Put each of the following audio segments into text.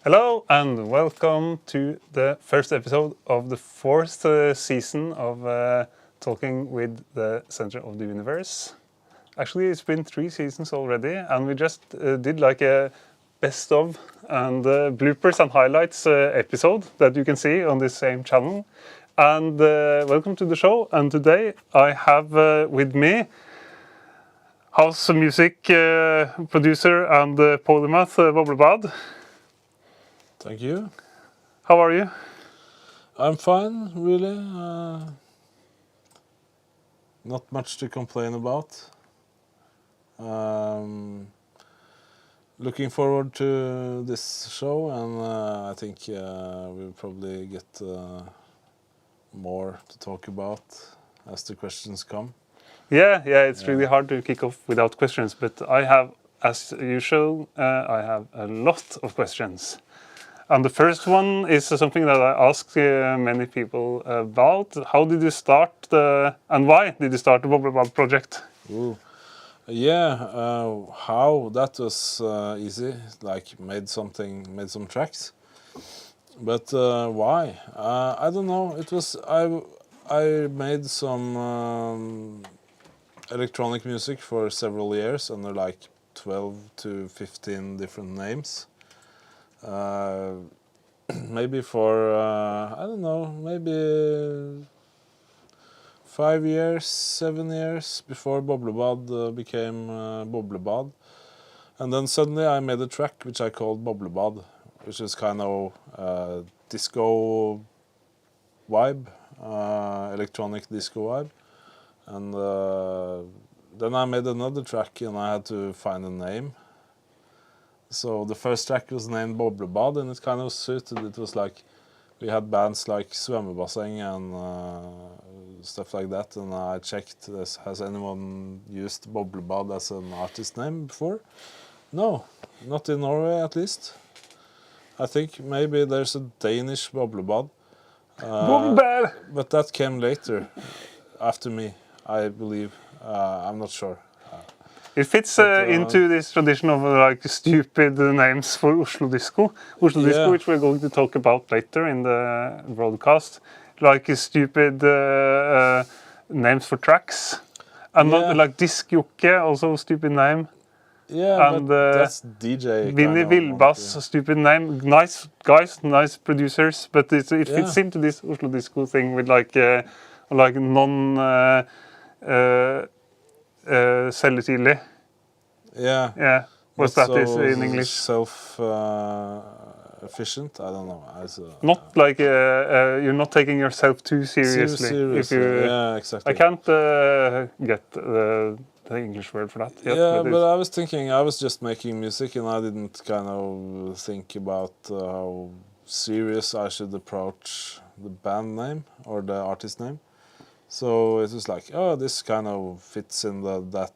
Hello and welcome to the first episode of the fourth season of Talking with the Center of the Universe. Actually, it's been 3 seasons already, and we just did like a best of and bloopers and highlights episode that you can see on this same channel. And welcome to the show. And today I have with me house music producer and polymath Boblebad. Thank you. How are you? I'm fine, really. Not much to complain about. Looking forward to this show, and I think we'll probably get more to talk about as the questions come. Yeah, it's really hard to kick off without questions, but I have, as usual, I have a lot of questions. And the first one is something that I ask many people about. How did you start and why did you start the Boblebad project? Ooh. Yeah, how? That was easy. Like made some tracks. But why? I don't know. It was I made some electronic music for several years under like 12 to 15 different names. Maybe for I don't know, maybe 5 years, 7 years before Boblebad became Boblebad. And then suddenly I made a track which I called Boblebad, which is kind of disco vibe, electronic disco vibe. And then I made another track and I had to find a name. So the first track was named Boblebad, and it kind of suited. It was like we had bands like Svømmebasseng and stuff like that, and I checked, has anyone used Boblebad as an artist name before? No, not in Norway at least. I think maybe there's a Danish Boblebad. Boblebad! But that came later, after me, I believe. I'm not sure. It fits into this tradition of like stupid names for Oslo Disco. Oslo Disco, which we're going to talk about later in the broadcast. Like stupid names for tracks. And not like Disc Jockey, also a stupid name. Yeah, and but that's DJ. Vinny Vilbass, stupid name. Nice guys, nice producers, but it fits into this Oslo Disco thing with like non... Selgetidlig. Yeah. What's that is in English? Self-efficient. I don't know. Not like you're not taking yourself too seriously. Yeah, exactly. I can't get the English word for that yet. Yeah, but I was thinking, I was just making music, and I didn't kind of think about how serious I should approach the band name or the artist name. So it was like, oh, this kind of fits in that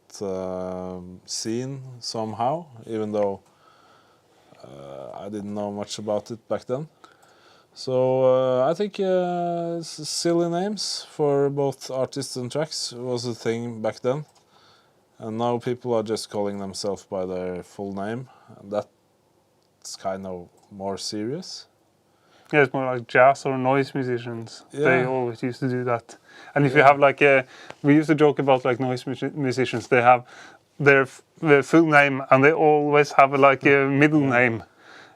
scene somehow, even though I didn't know much about it back then. So I think silly names for both artists and tracks was a thing back then. And now people are just calling themselves by their full name, and that's kind of more serious. Yeah, it's more like jazz or noise musicians. Yeah. They always used to do that. And if you have like we used to joke about like noise musicians. They have their full name, and they always have like a middle name,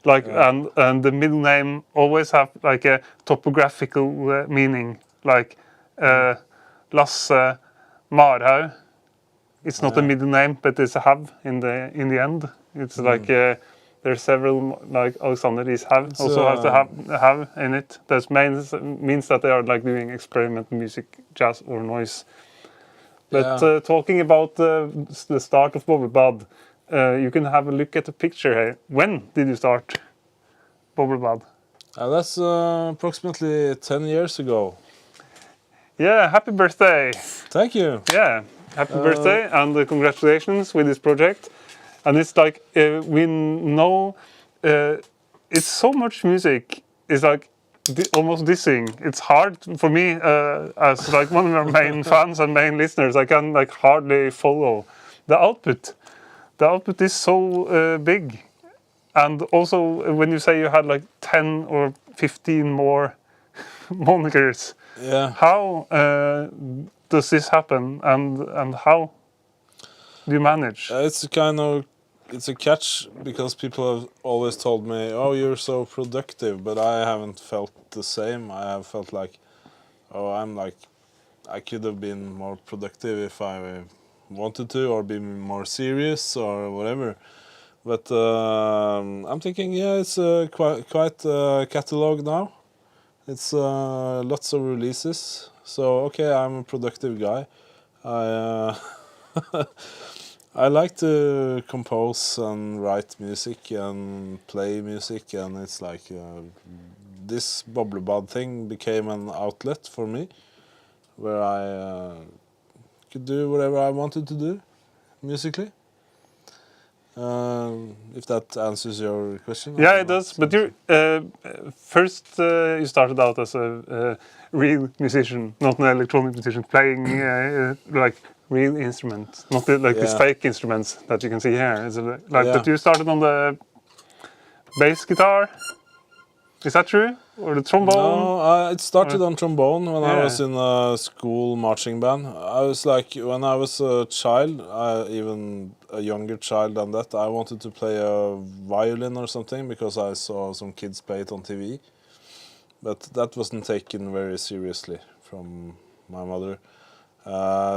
like and the middle name always have like a topographical meaning, like Lasse Marhaug. It's not a middle name, but it's a have in the end. It's like. There's several like Alexander is have has to have in it. That means that they are like doing experimental music, jazz or noise. But talking about the start of Boblebad, you can have a look at the picture here. When did you start Boblebad? That's approximately 10 years ago. Yeah, happy birthday! Thank you. Yeah, happy birthday and congratulations with this project. And it's like, we know, it's so much music, it's like almost dissing. It's hard for me, as like one of our main fans and main listeners, I can like hardly follow the output. The output is so big. And also, when you say you had like 10 or 15 more monikers, Yeah. how does this happen, and how do you manage? It's a catch because people have always told me, "Oh, you're so productive," but I haven't felt the same. I have felt like, "Oh, I could have been more productive if I wanted to, or be more serious, or whatever." But I'm thinking, yeah, it's quite a catalog now. It's lots of releases. So okay, I'm a productive guy. I I like to compose and write music and play music, and it's like this Boblebad thing became an outlet for me, where I could do whatever I wanted to do musically. If that answers your question. Yeah, it does. But you first you started out as a real musician, not an electronic musician, playing like real instruments, not like these fake instruments that you can see here. Is it like that you started on the bass guitar? Is that true? Or the trombone? No, it started on trombone when I was in a school marching band. I was like, when I was a child, even a younger child than that, I wanted to play a violin or something because I saw some kids play it on TV. But that wasn't taken very seriously from my mother.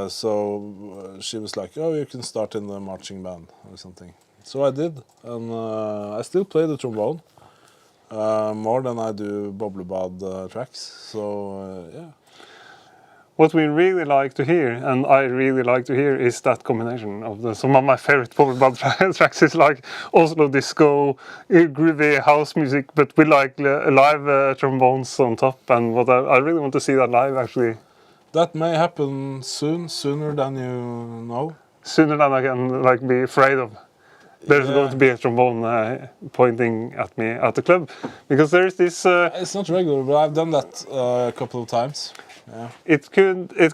So she was like, "Oh, you can start in the marching band or something." So I did, and I still play the trombone. More than I do Boblebad tracks, so yeah. What we really like to hear, and I really like to hear, is that combination of some of my favorite Boblebad tracks is like Oslo disco, groovy house music, but with like live trombones on top. And what I really want to see that live, actually. That may happen soon, sooner than you know. Sooner than I can like be afraid of. There's going to be a trombone pointing at me at the club, because there's this. It's not regular, but I've done that a couple of times. Yeah. It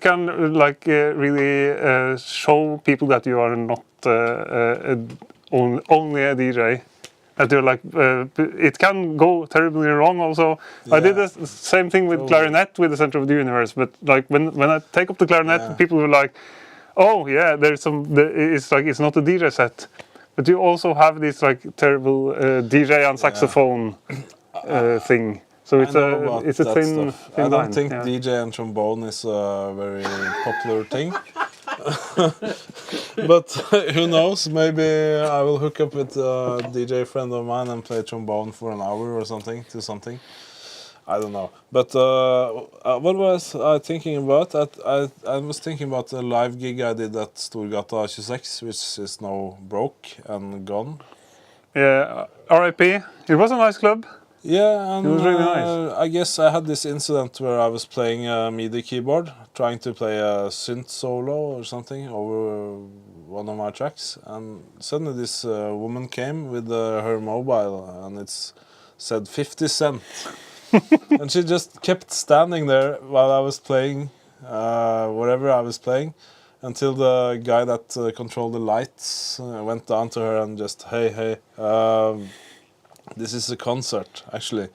can like really show people that you are not only a DJ. That you're like it can go terribly wrong. Also, I did the same thing with clarinet with the Center of the Universe. But like when I take up the clarinet, people were like, "Oh yeah, there's some." It's like it's not a DJ set. But you also have this like terrible DJ and saxophone thing. So it's a thin I don't line. think DJ and trombone is a very popular thing. But who knows? Maybe I will hook up with a DJ friend of mine and play trombone for an hour or something. I don't know. But what was I thinking about? I was thinking about a live gig I did at Storgata 26, which is now broke and gone. Yeah, R.I.P. It was a nice club. Yeah, and it was really nice. I guess I had this incident where I was playing a MIDI keyboard, trying to play a synth solo or something over one of my tracks, and suddenly this woman came with her mobile, and it said 50 cent. And she just kept standing there while I was playing whatever I was playing, until the guy that controlled the lights went down to her and just, hey, this is a concert, actually.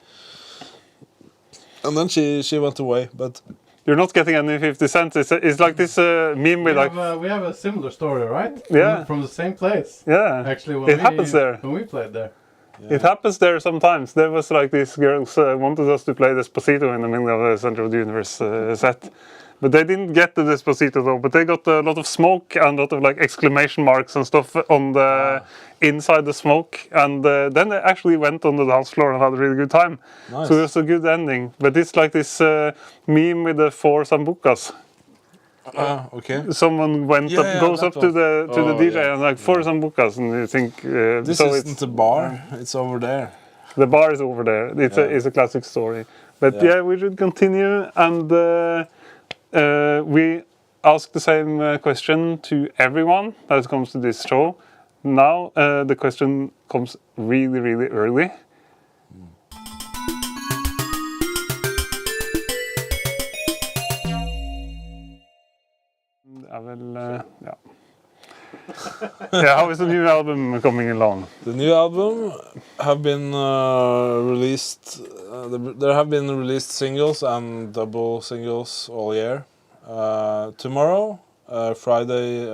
And then she went away, but... You're not getting any 50 cents. It's like this meme with like... we have a similar story, right? Yeah. From the same place. Yeah. Actually, happens there. When we played there. Yeah. It happens there sometimes. There was like these girls wanted us to play Despacito in the middle of the Center of the Universe set. But they didn't get the Despacito though, but they got a lot of smoke and a lot of like exclamation marks and stuff on the inside the smoke. And then they actually went on the dance floor and had a really good time. Nice. So it was a good ending. But it's like this meme with the 4 sambucas. Okay. Someone goes up to the DJ and like 4 sambucas, and you think this so isn't the bar, it's over there. The bar is over there. It's a classic story. But yeah, we should continue, and we ask the same question to everyone that comes to this show. Now the question comes really, really early. Yeah, how is the new album coming along? The new album have been released. There have been released singles and double singles all year. Tomorrow, Friday,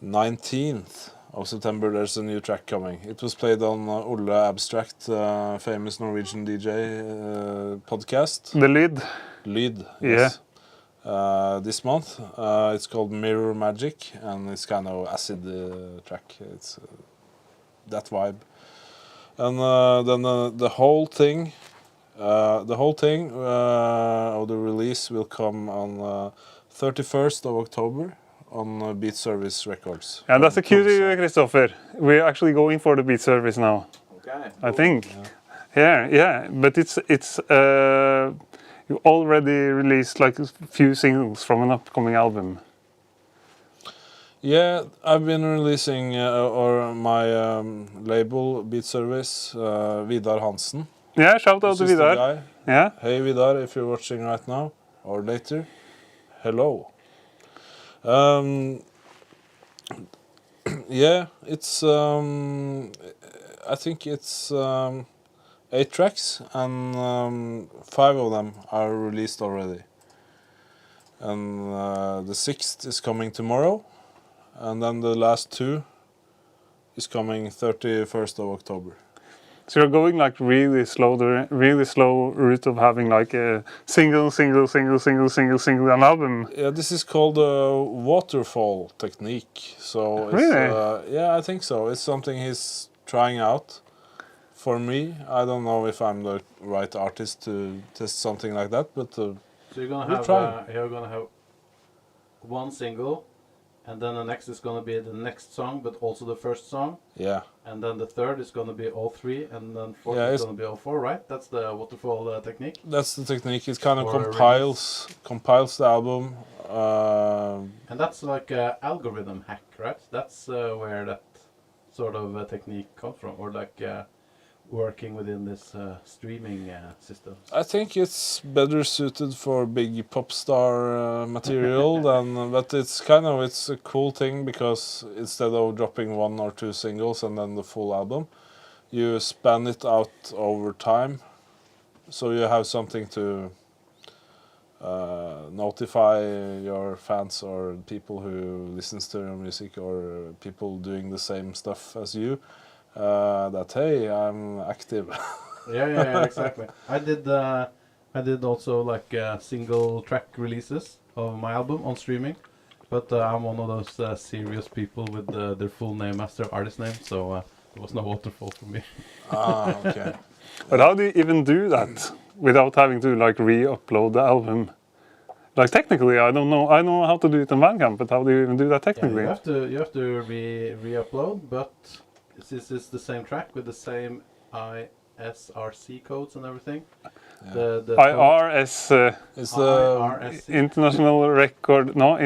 19th of September, there's a new track coming. It was played on Ole Abstract, famous Norwegian DJ podcast. The lead? Lyd, Yeah. yes. This month, it's called Mirror Magic, and it's kind of acid track. It's that vibe, and then the whole thing of the release will come on 31st of October on Beatservice Records. Yeah, that's a cutie, Christopher. We're actually going for the Beatservice now. Okay. I think. Yeah. But it's you already released like a few singles from an upcoming album. Yeah, I've been releasing or my label Beatservice, Vidar Hansen. Yeah, shout out to This is the Vidar. guy. Yeah. Hey Vidar, if you're watching right now or later, hello. Yeah, it's I think it's 8 tracks, and 5 of them are released already. And the 6th is coming tomorrow, and then the last 2 is coming 31st of October. So you're going like really slow, the really slow route of having like a single, an album. Yeah, this is called a waterfall technique. So it's, Really? yeah, I think so. It's something he's trying out. For me, I don't know if I'm the right artist to test something like that, but So you're gonna we'll have try. you're gonna have one single, and then the next is gonna be the next song, but also the first song, yeah, and then the third is gonna be all 3, and then fourth Yeah, is it's- gonna be all 4, right? That's the waterfall technique. that's the technique. It kind of For a compiles the album. And that's like a algorithm hack, right? That's where that sort of technique comes from, or like working within this streaming system. I think it's better suited for big pop star material than, but it's a cool thing because instead of dropping 1 or 2 singles and then the full album, you span it out over time, so you have something to notify your fans or people who listens to your music or people doing the same stuff as you. That hey, I'm active. Yeah, exactly. I did also like single track releases of my album on streaming, but I'm one of those serious people with their full name as their artist name, so there was no waterfall for me. Okay. But how do you even do that without having to like re-upload the album? Like technically, I don't know. I know how to do it in Bandcamp, but how do you even do that Yeah, technically? you have to re-upload, but this is the same track with the same ISRC codes and everything. Yeah. The IRS, It's the IRSC. International Record. No, we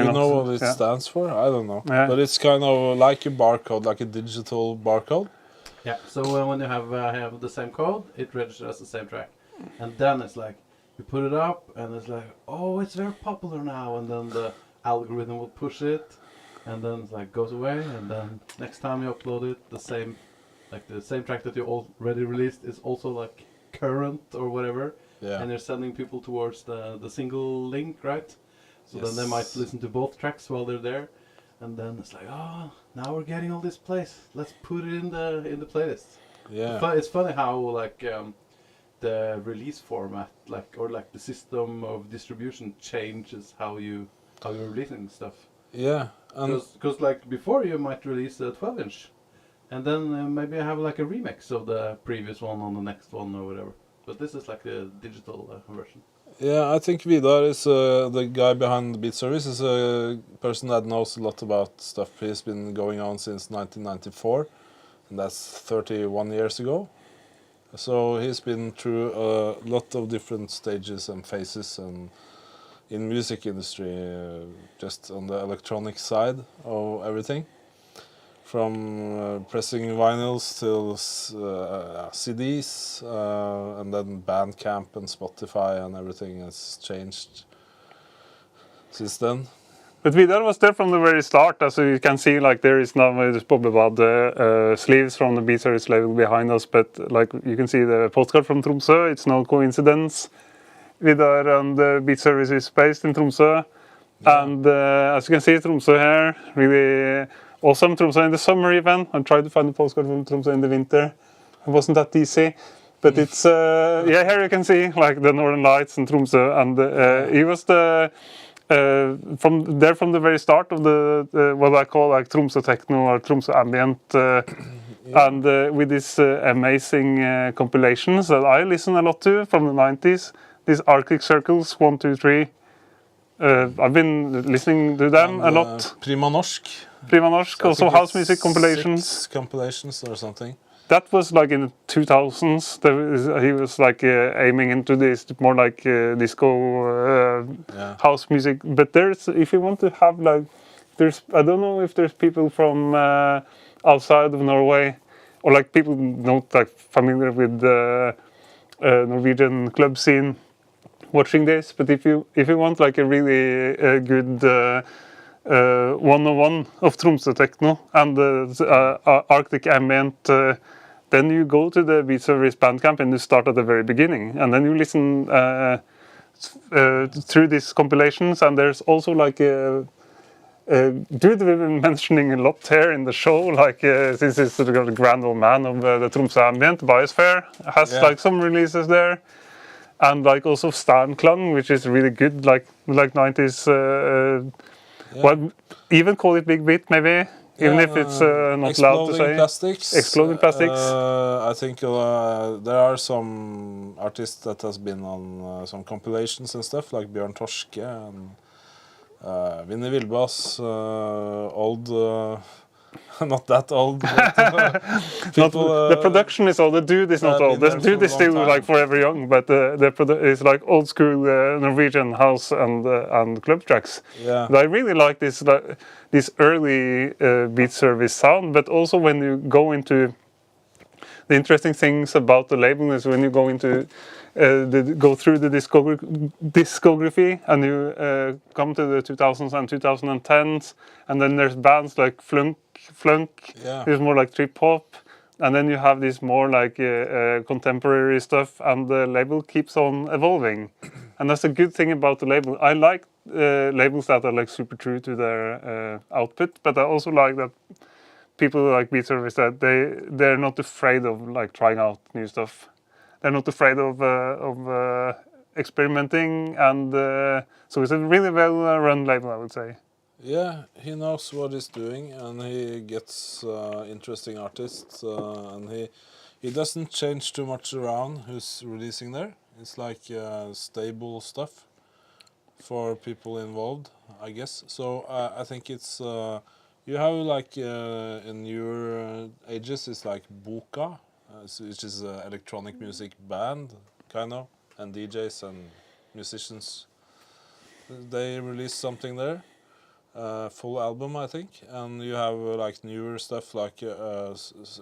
you know what it yeah. stands for? I don't know. Yeah. But it's kind of like a barcode, like a digital barcode. Yeah, so when you have the same code, it registers as the same track. And then it's like, you put it up, and it's like, oh, it's very popular now, and then the algorithm will push it, and then it's like goes away, and then next time you upload it, the same track that you already released is also like current or whatever, Yeah. and you're sending people towards the single link, right? So then they Yes. might listen to both tracks while they're there, and then it's like, oh, now we're getting all this place. Let's put it in the playlist. Yeah. It's funny how like the release format, like the system of distribution changes how you're releasing stuff. Yeah. And Because like before you might release a 12-inch, and then maybe have like a remix of the previous one on the next one or whatever. But this is like the digital version. yeah, I think Vidar is the guy behind Beatservice, is a person that knows a lot about stuff. He's been going on since 1994, and that's 31 years ago. So he's been through a lot of different stages and phases and in music industry, just on the electronic side of everything. From pressing vinyls till CDs, and then Bandcamp and Spotify and everything has changed since then. But Vidar was there from the very start, as you can see. Like there is now this Boblebad sleeves from the Beatservice label behind us. But like you can see the postcard from Tromsø. It's no coincidence. Vidar and the Beatservice is based in Tromsø, and as you can see, Tromsø here really awesome. Tromsø in the summer even. I tried to find a postcard from Tromsø in the winter. It wasn't that easy. But it's yeah, here you can see like the Northern Lights in Tromsø, and he was the from the very start of the what I call like Tromsø techno or Tromsø ambient, and with these amazing compilations that I listen a lot to from the 90s. These Arctic Circles 1, 2, 3. I've been listening to them a lot. Prima Norsk. Prima Norsk, also house music compilations. 6 compilations or something. That was like in the 2000s. He was like aiming into this more like disco house music. But there's, if you want to have like, I don't know if there's people from outside of Norway, or like people not like familiar with the Norwegian club scene watching this. But if you want like a really good 101 of Tromsø techno and Arctic ambient, then you go to the Beatservice Bandcamp and you start at the very beginning, and then you listen through these compilations. And there's also like dude we've been mentioning a lot here in the show, like this is the grand old man of the Tromsø ambient, Biosphere has like some releases there, and like also Stanklang, which is really good, like 90s. What even call it big beat maybe. Even if it's not allowed to say. Exploding Plastics. I think there are some artists that has been on some compilations and stuff, like Bjørn Torske and Vinnie Vilbas, old, not that old. But, people, the production is old. The dude is not old. The dude is still like forever young, but it's like old school Norwegian house and club tracks. Yeah. But I really like this early Beatservice sound. But also when you go into the interesting things about the label is when you go into go through the discography and you come to the 2000s and 2010s, and then there's bands like Flunk, who's more like trip hop, and then you have this more like contemporary stuff, and the label keeps on evolving, and that's a good thing about the label. I like labels that are like super true to their output, but I also like that people like Beatservice that they're not afraid of like trying out new stuff. They're not afraid of experimenting, and so it's a really well-run label, I would say. Yeah, he knows what he's doing, and he gets interesting artists, and he doesn't change too much around who's releasing there. It's like stable stuff for people involved, I guess. So I think it's you have like in newer ages, it's like Boka, which is an electronic music band, kind of, and DJs and musicians. They release something there, full album, I think. And you have like newer stuff, like a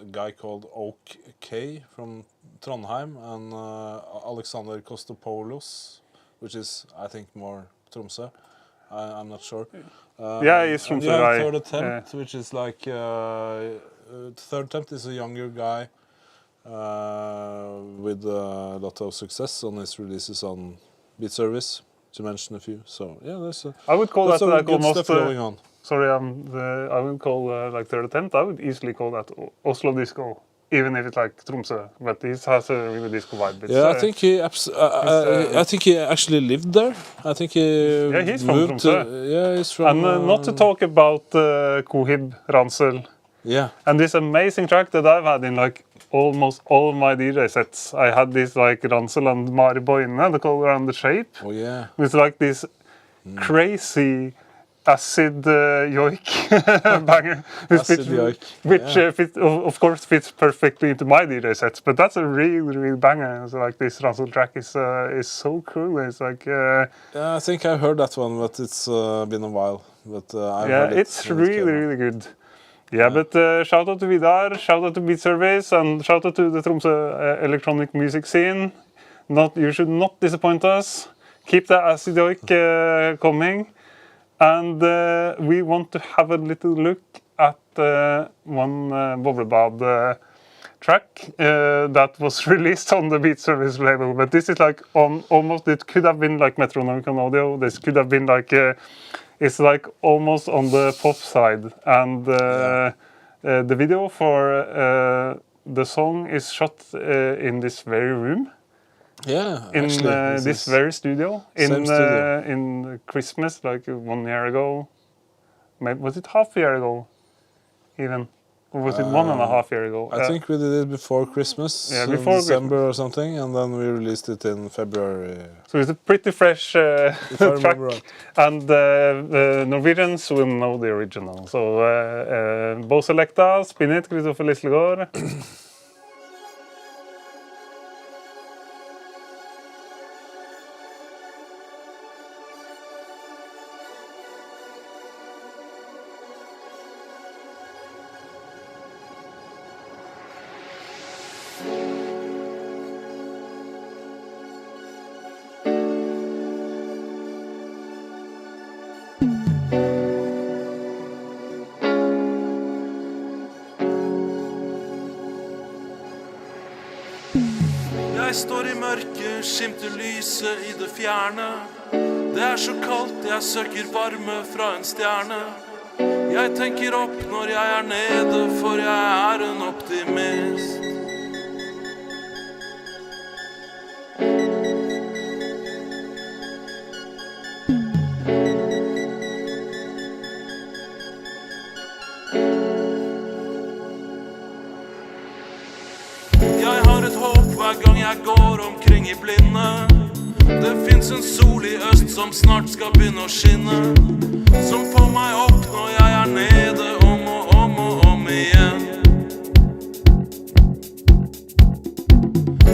guy called Oak K from Trondheim, and Alexander Kostopoulos, which is, I think, more Tromsø. I'm not sure. Yeah, he's from Tromsø. Third Attempt, which is like Third Attempt is a younger guy. With a lot of success on his releases on Beatservice, to mention a few. So yeah, I would call that like good almost stuff going on. Sorry, I would call like Third Attempt. I would easily call that Oslo disco, even if it's like Tromsø. But this has a really disco vibe. It's, yeah, I think I think he actually lived there. I think he he's moved from Tromsø. Yeah, he's from. And not to talk about Kohib Ransel. Yeah. And this amazing track that I've had in like almost all of my DJ sets. I had this like Ransel and Mari Boine, The Color and the Shape. Oh yeah. With like this crazy acid yoik banger. Which of course fits perfectly into my DJ sets. But that's a really banger. It's like this Ransel track is so cool. It's like yeah, I think I heard that one, but it's been a while. But I've heard it. It's really good. Yeah, but shout out to Vidar, shout out to Beatservice, and shout out to the Tromsø electronic music scene. You should not disappoint us. Keep the acid yoik coming. And we want to have a little look at one Boblebad track that was released on the Beatservice label. But this is like almost, it could have been like Metronomicon Audio. This could have been like, it's like almost on the pop side. And the video for the song is shot in this very room. Yeah, In actually, this very studio. studio. In Christmas, like 1 year ago. Maybe, was it half a year ago? Even? Or was it 1.5 years ago? I think we did it before Christmas, Yeah, in before December or something, and then we released it in February. So it's a pretty fresh If I track, remember right. and the Norwegians will know the original. So Bo Selecta, Spin It, Kristoffer Lislegård. Jeg står i mørket, skimter lyset i det fjerne. Det så kaldt, jeg søker varme fra en stjerne. Jeg tenker opp når jeg nede, for jeg en optimist. Jeg har et håp hver gang jeg går omkring i blinde. Det finnes en sol i øst som snart skal begynne å skinne, som får meg opp når jeg nede, om og om igjen.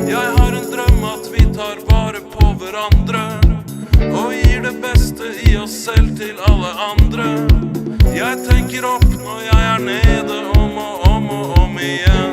Jeg har en drøm at vi tar vare på hverandre, og gir det beste i oss selv til alle andre. Jeg tenker opp når jeg nede, om og om igjen.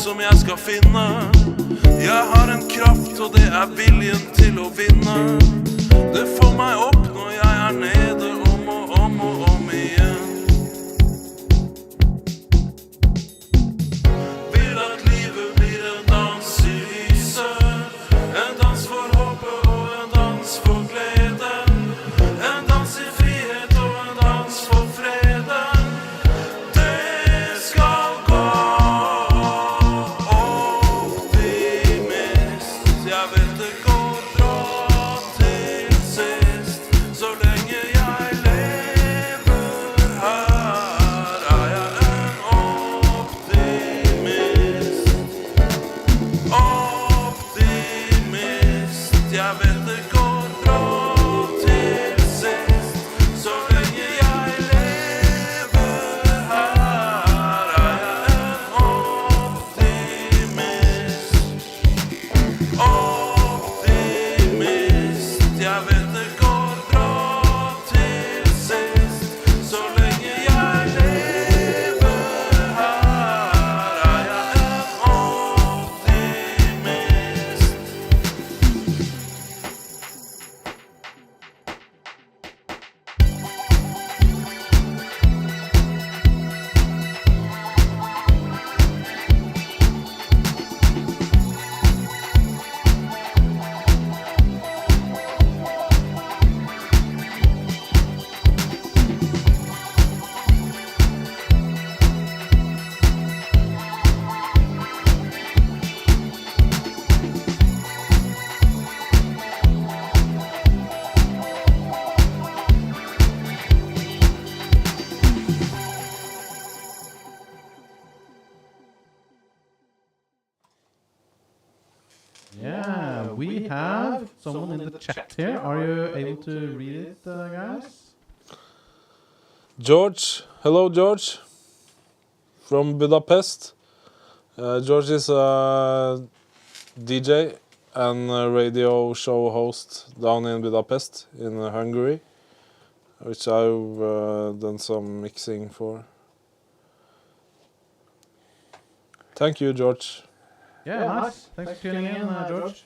Som jeg skal finne. Jeg har en kraft, og det viljen til å vinne. Det får meg opp når jeg nede, om og om igjen. Vil at livet blir en dans i lyset, en dans for håpet og en dans for glede, en dans i frihet og en dans for freden. Det skal gå. Jeg vet det går bra til sist, så lenge jeg Yeah, we have someone in the chat here. Are you able to read it, guys? George, hello George, from Budapest. George is a DJ and a radio show host down in Budapest in Hungary, which I've done some mixing for. Thank you, George. Yeah, nice. Thanks for tuning in, George.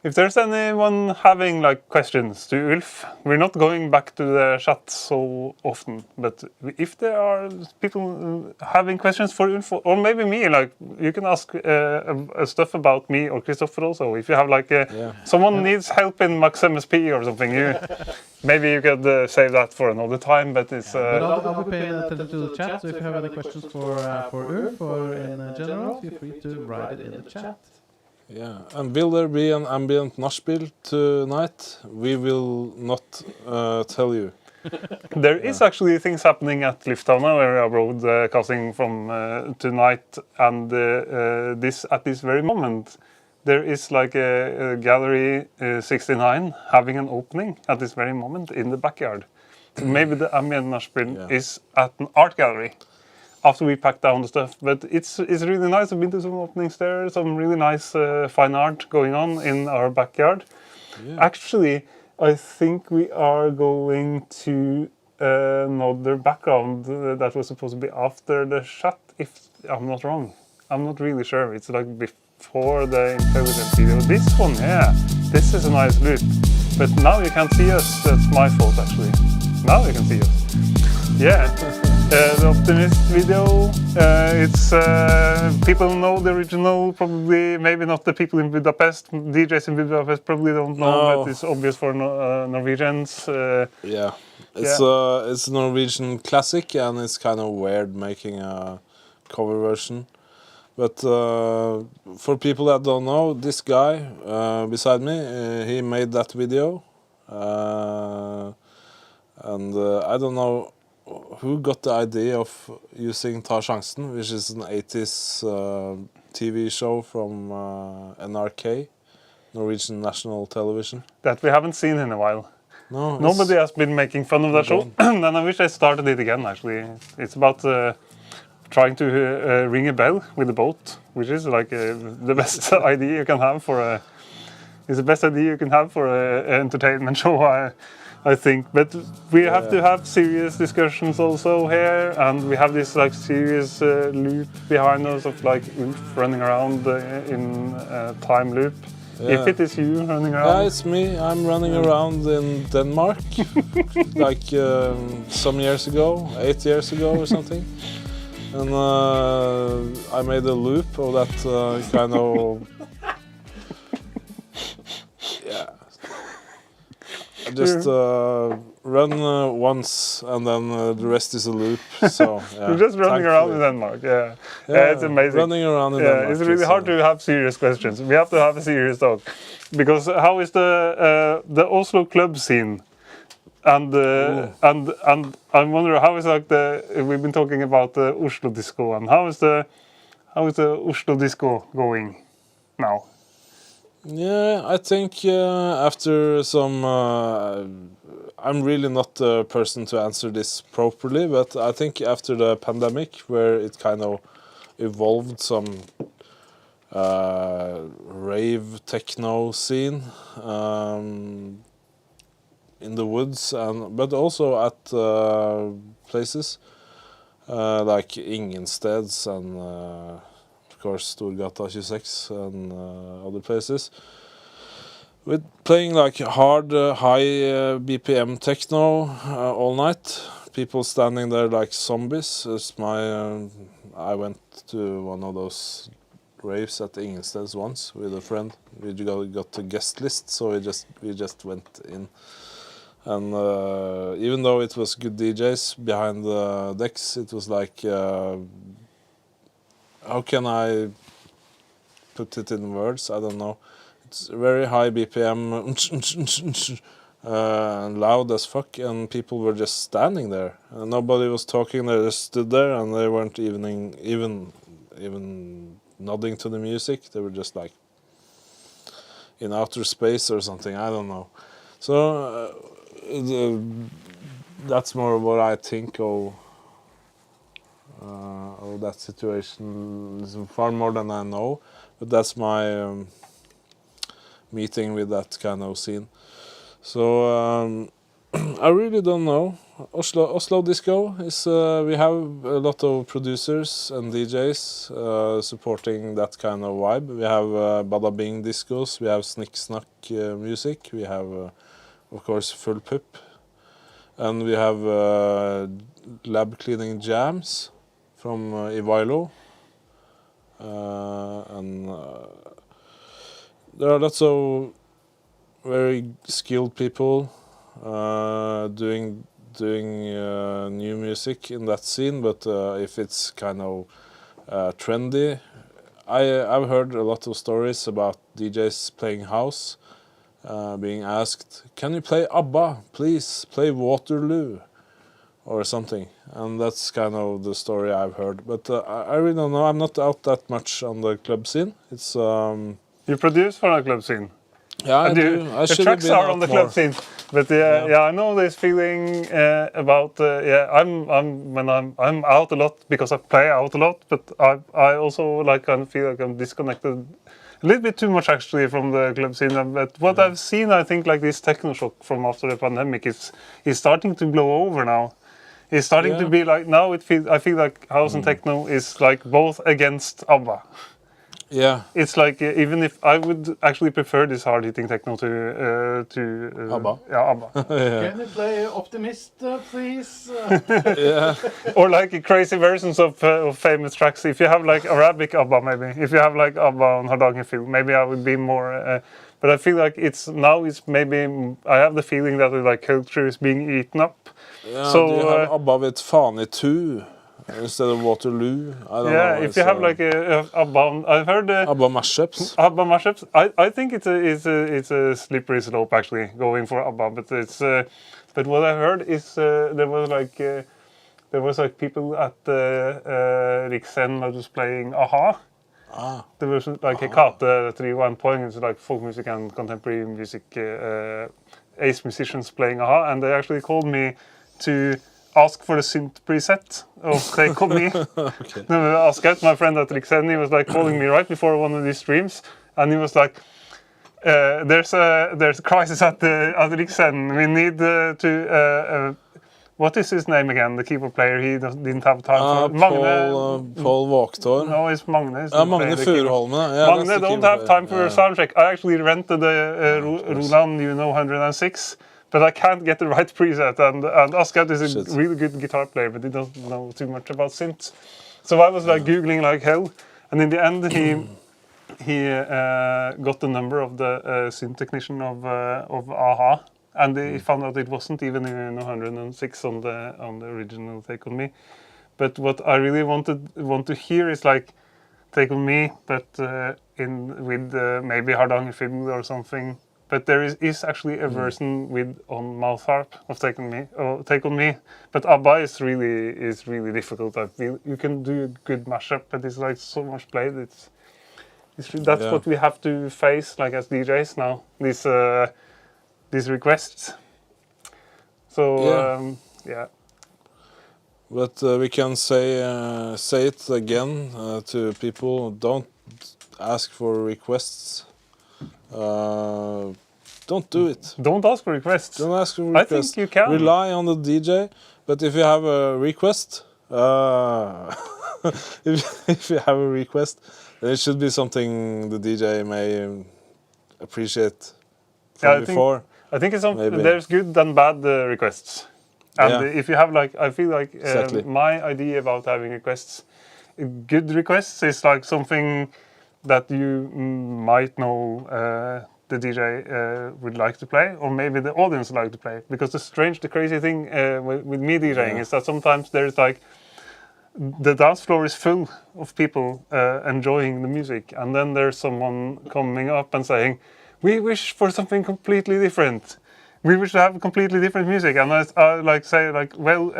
If there's anyone having like questions to Ulf, we're not going back to the chat so often, but if there are people having questions for Ulf, or maybe me, like you can ask stuff about me or Christopher also. If you have like someone needs help in Max MSP or something, maybe you could save that for another time. But it's. But I'll be paying attention to the chat. So if you have any questions for Ulf or in general, feel free to write it in the chat. Yeah, and will there be an ambient nachspiel tonight? We will not tell you. There is actually things happening at Lifthavna where we are broadcasting from tonight, and at this very moment, there is like a gallery 69 having an opening at this very moment in the backyard. Maybe the ambient nachspiel is at an art gallery. After we pack down the stuff, but it's really nice. I've been to some openings there, some really nice fine art going on in our backyard. Yeah. Actually, I think we are going to another background that was supposed to be after the shot, if I'm not wrong. I'm not really sure. It's like before the intelligent video. This one, yeah, this is a nice loop. But now you can't see us. That's my fault, actually. Now you can see us. Yeah. The Optimist video, it's people know the original, probably, maybe not the people in Budapest. DJs in Budapest probably don't know, but it's obvious for Norwegians. Yeah, it's a Norwegian classic, and it's kind of weird making a cover version. But for people that don't know, this guy beside me, he made that video, and I don't know who got the idea of using Ta Sjansen, which is an 80s TV show from NRK, Norwegian National Television. That we haven't seen in a while. No, nobody has been making fun of that show, and I wish I started it again, actually. It's about trying to ring a bell with a boat, which is like the best idea you can have for a... It's the best idea you can have for an entertainment show, I think, but we have to have serious discussions also here, and we have this like serious loop behind us of like Ulf running around in a time loop. Yeah. If it is you running around. Yeah, it's me. I'm running around in Denmark, like some years ago, 8 years ago or something, and I made a loop of that kind of. Yeah. I just run once, and then the rest is a loop. So yeah, you're just running around in Denmark. Yeah, it's amazing. Running around in Denmark. It's really hard to have serious questions. We have to have a serious talk, because how is the Oslo club scene? And I wonder how is like we've been talking about the Oslo disco, and how is the Oslo disco going now? Yeah, I think after some... I'm really not the person to answer this properly, but I think after the pandemic, where it kind of evolved some rave techno scene in the woods, but also at places like Ingensteds and of course Storgata 26 and other places, with playing like hard, high BPM techno all night. People standing there like zombies. I went to one of those raves at Ingensteds once with a friend. We got a guest list, so we just went in. And even though it was good DJs behind the decks, it was like, how can I put it in words? I don't know. It's very high BPM, loud as fuck, and people were just standing there. Nobody was talking. They just stood there, and they weren't even nodding to the music. They were just like in outer space or something. I don't know. So that's more what I think of that situation. It's far more than I know, but that's my meeting with that kind of scene. So I really don't know. Oslo Disco is we have a lot of producers and DJs supporting that kind of vibe. We have Bada Bing Discos, we have Snick Snack Music, we have of course Full Pup, and we have Lab Cleaning Jams from Ivailo, and there are lots of very skilled people doing new music in that scene, but if it's kind of trendy, I've heard a lot of stories about DJs playing house, being asked, "Can you play ABBA? Please play Waterloo," or something, and that's kind of the story I've heard. But I really don't know. I'm not out that much on the club scene. It's You produce for a club scene. yeah, I And do. I the should have tracks been are out on the more. club scene, but yeah, I know this feeling about I'm out a lot because I play out a lot, but I also like kind of feel like I'm disconnected a little bit too much actually from the club scene. But what I've seen, I think like this techno shock from after the pandemic is starting to blow over now. It's starting to be like now I feel like house and techno is like both against ABBA. Yeah, It's like even if I would actually prefer this hard-hitting techno to ABBA. Yeah, ABBA. Can you play Optimist, please? yeah, Or like crazy versions of famous tracks. If you have like Arabic ABBA, maybe. If you have like ABBA on Hardangerfjord, maybe I would be more. But I feel like it's maybe I have the feeling that like culture is being eaten up. yeah. So, do you have ABBA with Fani 2 instead of Waterloo? I don't know. Yeah, if It's, you have like a ABBA, I've heard ABBA mashups. ABBA mashups. I think it's a slippery slope actually going for ABBA, but it's but what I heard is there was like people at Riksen that was playing Aha. There was like a Kate 3-1 point. It's like folk music and contemporary music ace musicians playing Aha, and they actually called me to ask for a synth preset of Take On Me. Okay. Askat, my friend at Riksen, he was like calling me right before one of these streams, and he was like, "There's a crisis at Riksen. We need to what is his name again? The keyboard player. He didn't have time for Paul Vågtor. No, it's Magne. It's Magne Furuholmen. Yeah, Magne don't have time for a sound check. I actually rented the Roland 106. But I can't get the right preset, and Askat is a really good guitar player, but he doesn't know too much about synth. So I was like googling like hell, and in the end he got the number of the synth technician of Aha, and he found out it wasn't even in 106 on the original Take On Me. But what I really want to hear is like Take On Me, but with maybe Hardangerfjord or something. But there is actually a version with on mouth harp of Take On Me. But ABBA is really difficult. I feel you can do a good mashup, but it's like so much played. That's what we have to face like as DJs now. These requests. So yeah. But we can say it again to people. Don't ask for requests. Don't do it. Don't ask for requests. Don't ask for requests. I think you can. Rely on the DJ. But if you have a request, if you have a request, then it should be something the DJ may appreciate from before. I think it's there's good and bad requests. And if you have like, I feel like Exactly. my idea about having requests, good requests is like something that you might know the DJ would like to play, or maybe the audience would like to play. Because the crazy thing with me DJing is that sometimes there's like, the dance floor is full of people enjoying the music, and then there's someone coming up and saying, "We wish for something completely different. We wish to have completely different music." And I like say like, well,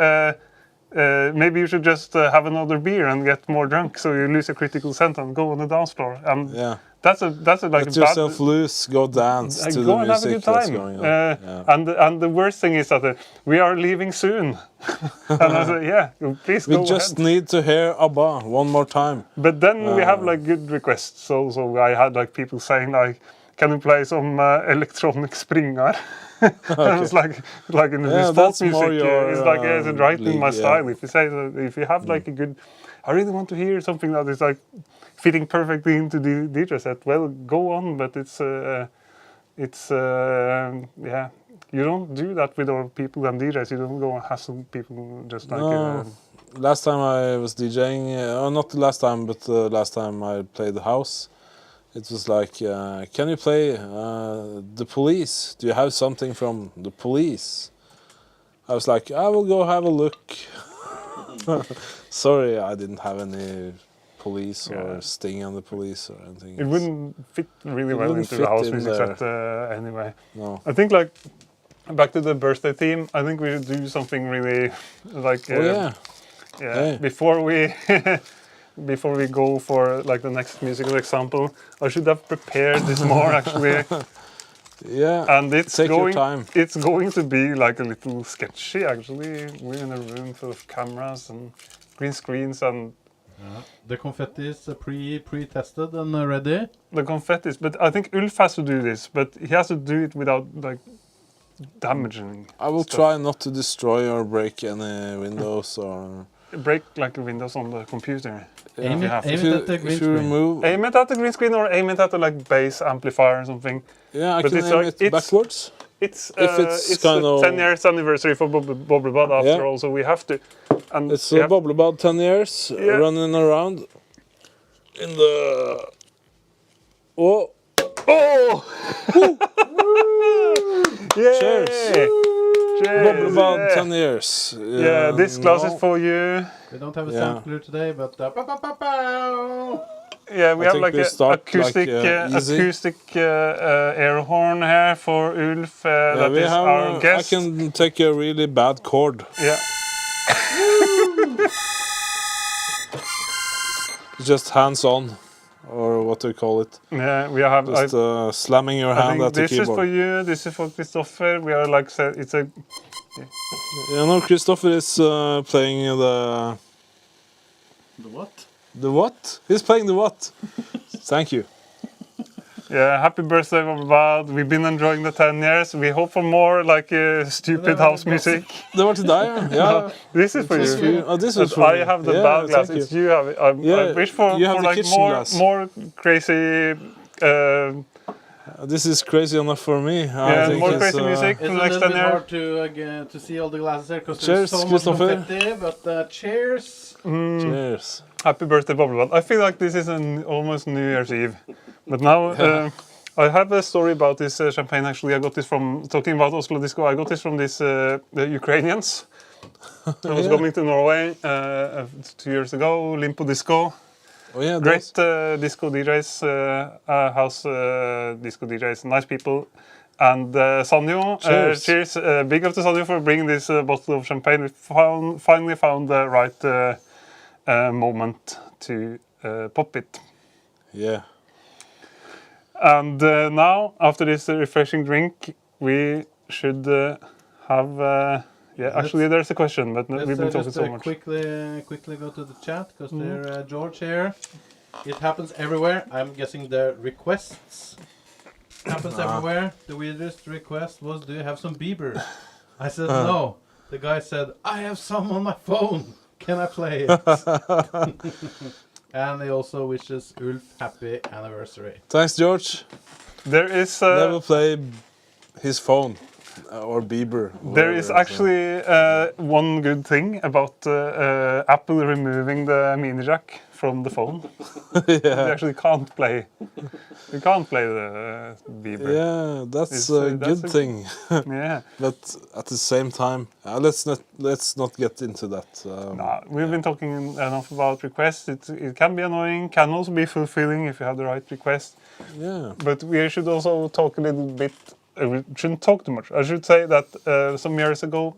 maybe you should just have another beer and get more drunk, so you lose a critical scent and go on the dance floor. And Yeah. that's a like Let a bad. yourself loose. Go dance to Go the and have a music good that's time. going on. Yeah. And the worst thing is that we are leaving soon. And I said, yeah, please We go just ahead. need to hear ABBA one more time. But then we have like good requests. So I had like people saying like, can you play some electronic springar? And it's like in the Yeah, folk that's music, more your, it's like it's right in my league, style. yeah. If you say if you have like a good, I really want to hear something that is like fitting perfectly into the DJ set. Well, go on, but it's yeah. You don't do that with our people and DJs. You don't go and hassle people just like. No. Last time I was DJing, not the last time, but the last time I played the house, it was like, can you play The Police? Do you have something from The Police? I was like, I will go have a look. Sorry, I didn't have any Police or Sting and the Police or anything. It wouldn't fit really well wouldn't into the fit house in music there. set anyway. No. I think like back to the birthday theme. I think we should do something really like Yeah. before we before we go for like the next musical example. I should have prepared this more actually. Yeah. And it's Take your going. time. It's going to be like a little sketchy actually. We're in a room full of cameras and green screens and. The confetti is pre-tested and ready. The confettis, but I think Ulf has to do this, but he has to do it without like damaging. I will stuff. try not to destroy or break any windows or... Break like the windows on the computer. Aim it, have to. aim it at the green if you screen. remove... Aim it at the green screen or aim it at the like bass amplifier or something. Yeah, I But can it's aim like- it it's- backwards. It's it's the kind of- 10 years anniversary for Boblebad after Yeah. all, so we have to. And It's we a have- Boblebad 10 years, Yeah. running around in the... Oh! Oh! Yeah! Cheers! Cheers! Boblebad Yeah. 10 years. Yeah, this glass is now- for you. We don't have a Yeah. sampler today, but pow. Yeah, we I have think like we a start acoustic, like, easy. air horn here for Ulf. That we is have, our guest. I can take a really bad chord. Yeah. Just hands-on, or what do you call it? Yeah, we have. Just slamming your I hand think at the this is for keyboard. you. This is for Christopher. We are like it's a. You know, Christopher is playing the... The what? The what? He's playing the what? Thank you. Yeah, happy birthday, Boblebad. We've been enjoying the 10 years. We hope for more like stupid house music. Det var til deg, ja. This is for This you. you. Oh, this was But for I me. have the Yeah, bad glass. thank It's you have it. I Yeah, wish for, you have for the like kitchen more glass. more crazy. This is crazy enough for me. Yeah, more it's, crazy music It's for a the next little 10 bit years. hard to see all the glasses here because Cheers, there's so much Christopher. confetti. But cheers. Cheers. Happy birthday, Boblebad. I feel like this is almost New Year's Eve. But now I have a story about this champagne actually. I got this from, talking about Oslo Disco, I got this from the Ukrainians. I was coming to Norway 2 years ago, Limpo Disco. Oh yeah, Great disco DJs, house disco DJs, nice people. And Sanjo, cheers. Big up to Sanjo for bringing this bottle of champagne. We finally found the right moment to pop it. Yeah. And now, after this refreshing drink, we should have... yeah, actually, there's a question, but we've been talking so much. Quickly go to the chat because there's George here. It happens everywhere. I'm guessing the requests happens everywhere. The weirdest request was, "Do you have some Bieber?" I said no. The guy said, "I have some on my phone. Can I play it?" And he also wishes Ulf happy anniversary. Thanks, George. There is... Never play his phone or Bieber. There is actually one good thing about Apple removing the mini jack from the phone. You actually can't play. You can't play the Bieber. Yeah, that's a that's good a- thing. Yeah. But at the same time, let's not get into that. Nah, we've been talking enough about requests. It can be annoying, can also be fulfilling if you have the right request. Yeah. But we should also talk a little bit. We shouldn't talk too much. I should say that some years ago,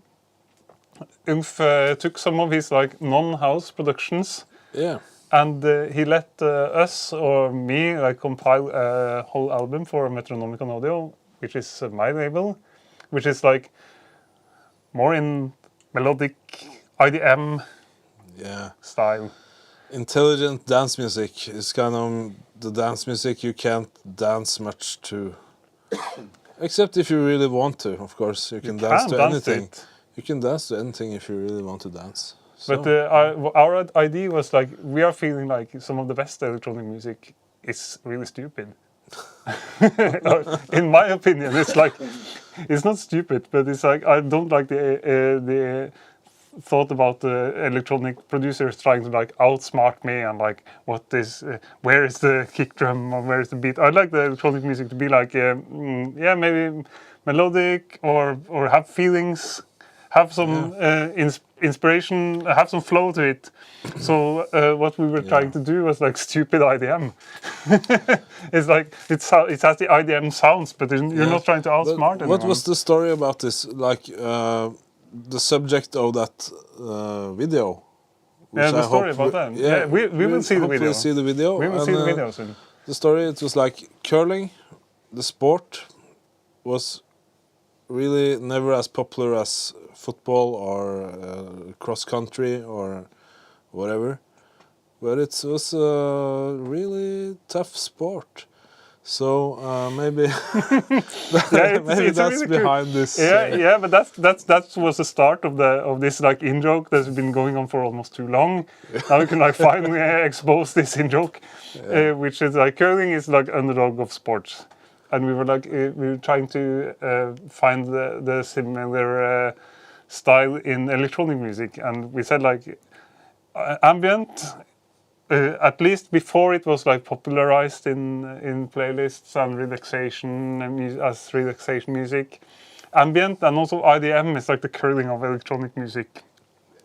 Ulf took some of his like non-house productions, Yeah. and he let us or me like compile a whole album for Metronomicon Audio, which is my label, which is like more in melodic IDM Yeah. style. Intelligent dance music is kind of the dance music you can't dance much to. Except if you really want to, of course. You can dance to anything. It. You can dance to anything if you really want to dance. So, But our idea was like, we are feeling like some of the best electronic music is really stupid. In my opinion, it's like, it's not stupid, but it's like, I don't like the thought about the electronic producers trying to like outsmart me and like, what is, where is the kick drum or where is the beat? I like the electronic music to be like, yeah, maybe melodic or have feelings, have some inspiration, have some flow to it. So what we were trying to do was like stupid IDM. It's like it has the IDM sounds, but you're not trying to outsmart anyone. What was the story about this? Like the subject of that video? Yeah, the story about that. Yeah, we will see the video. We'll see the video. We will see the video soon. The story, it was like curling, the sport, was really never as popular as football or cross country or whatever, but it was a really tough sport. So maybe maybe that's really behind cool. This. Yeah, but that was the start of this like in joke that's been going on for almost too long. Now we can like finally expose this in joke, which is like curling is like underdog of sports. And we were like, we were trying to find the similar style in electronic music, and we said like ambient, at least before it was like popularized in playlists and relaxation as relaxation music. Ambient and also IDM is like the curling of electronic music.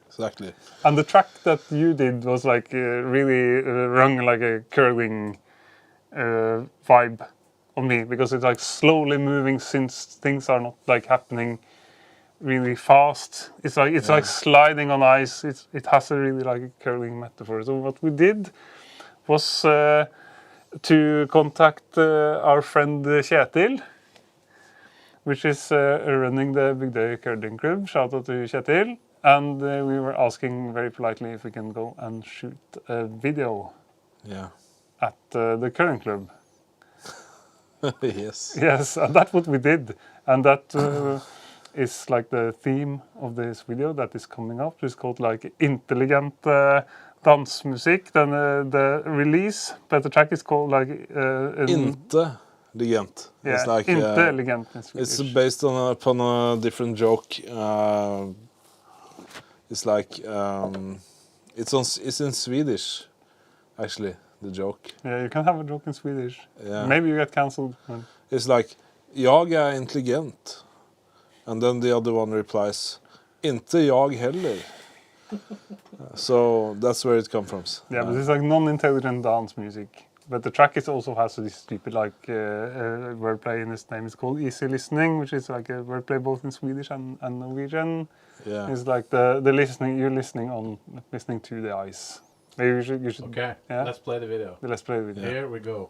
Exactly. And the track that you did was like really rung like a curling vibe on me, because it's like slowly moving since things are not like happening really fast. It's like sliding on ice. It has a really like a curling metaphor. So what we did was to contact our friend Kjetil, which is running the Bygdøy Curling Club. Shout out to Kjetil. And we were asking very politely if we can go and shoot a video at the curling club. Yes, and that's what we did, and that is like the theme of this video that is coming up. It's called like intelligent dansmusikk. Then the release, but the track is called like Intelligent. Yeah, it's like intelligent in Swedish. It's based upon a different joke. It's like it's in Swedish, actually. The joke. Yeah, you can have a joke in Swedish. Yeah. Maybe you get cancelled. It's like, jag är intelligent. And then the other one replies, inte jag heller. So that's where it comes from. Yeah, but it's like non-intelligent dance music. But the track also has this stupid like wordplay in its name. It's called Easy Listening, which is like a wordplay both in Swedish and Norwegian. Yeah. It's like the listening, you're listening to the ice. Maybe you should. Okay, yeah? let's play the video. Let's play the video. Here we go.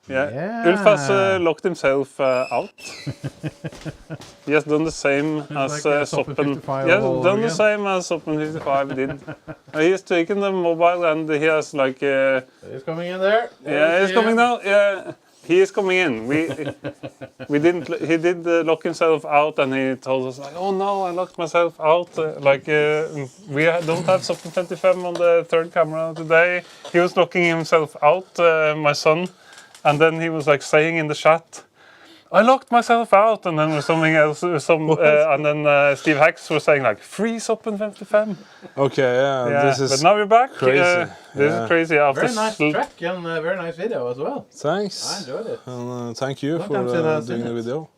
Yeah. Ulf has locked himself out. He has done the same as like, Soppen. Soppen 55 He has all done over the again. same as Soppen 55 did. He has taken the mobile and he has like. He's coming in there. Yeah, he's coming now. Yeah, he is coming in. We didn't. He did lock himself out, and he told us like, "Oh no, I locked myself out." We don't have Soppen 25 on the third camera today. He was locking himself out, my son, and then he was like saying in the chat, "I locked myself out," and then something else, and then Steve Hacks was saying like, "Free Soppen 55." Okay, yeah, this is but now we're back. crazy. This is crazy. After Very nice track and very nice video as well. Thanks. I enjoyed it. And thank you for Sometimes doing the it. video.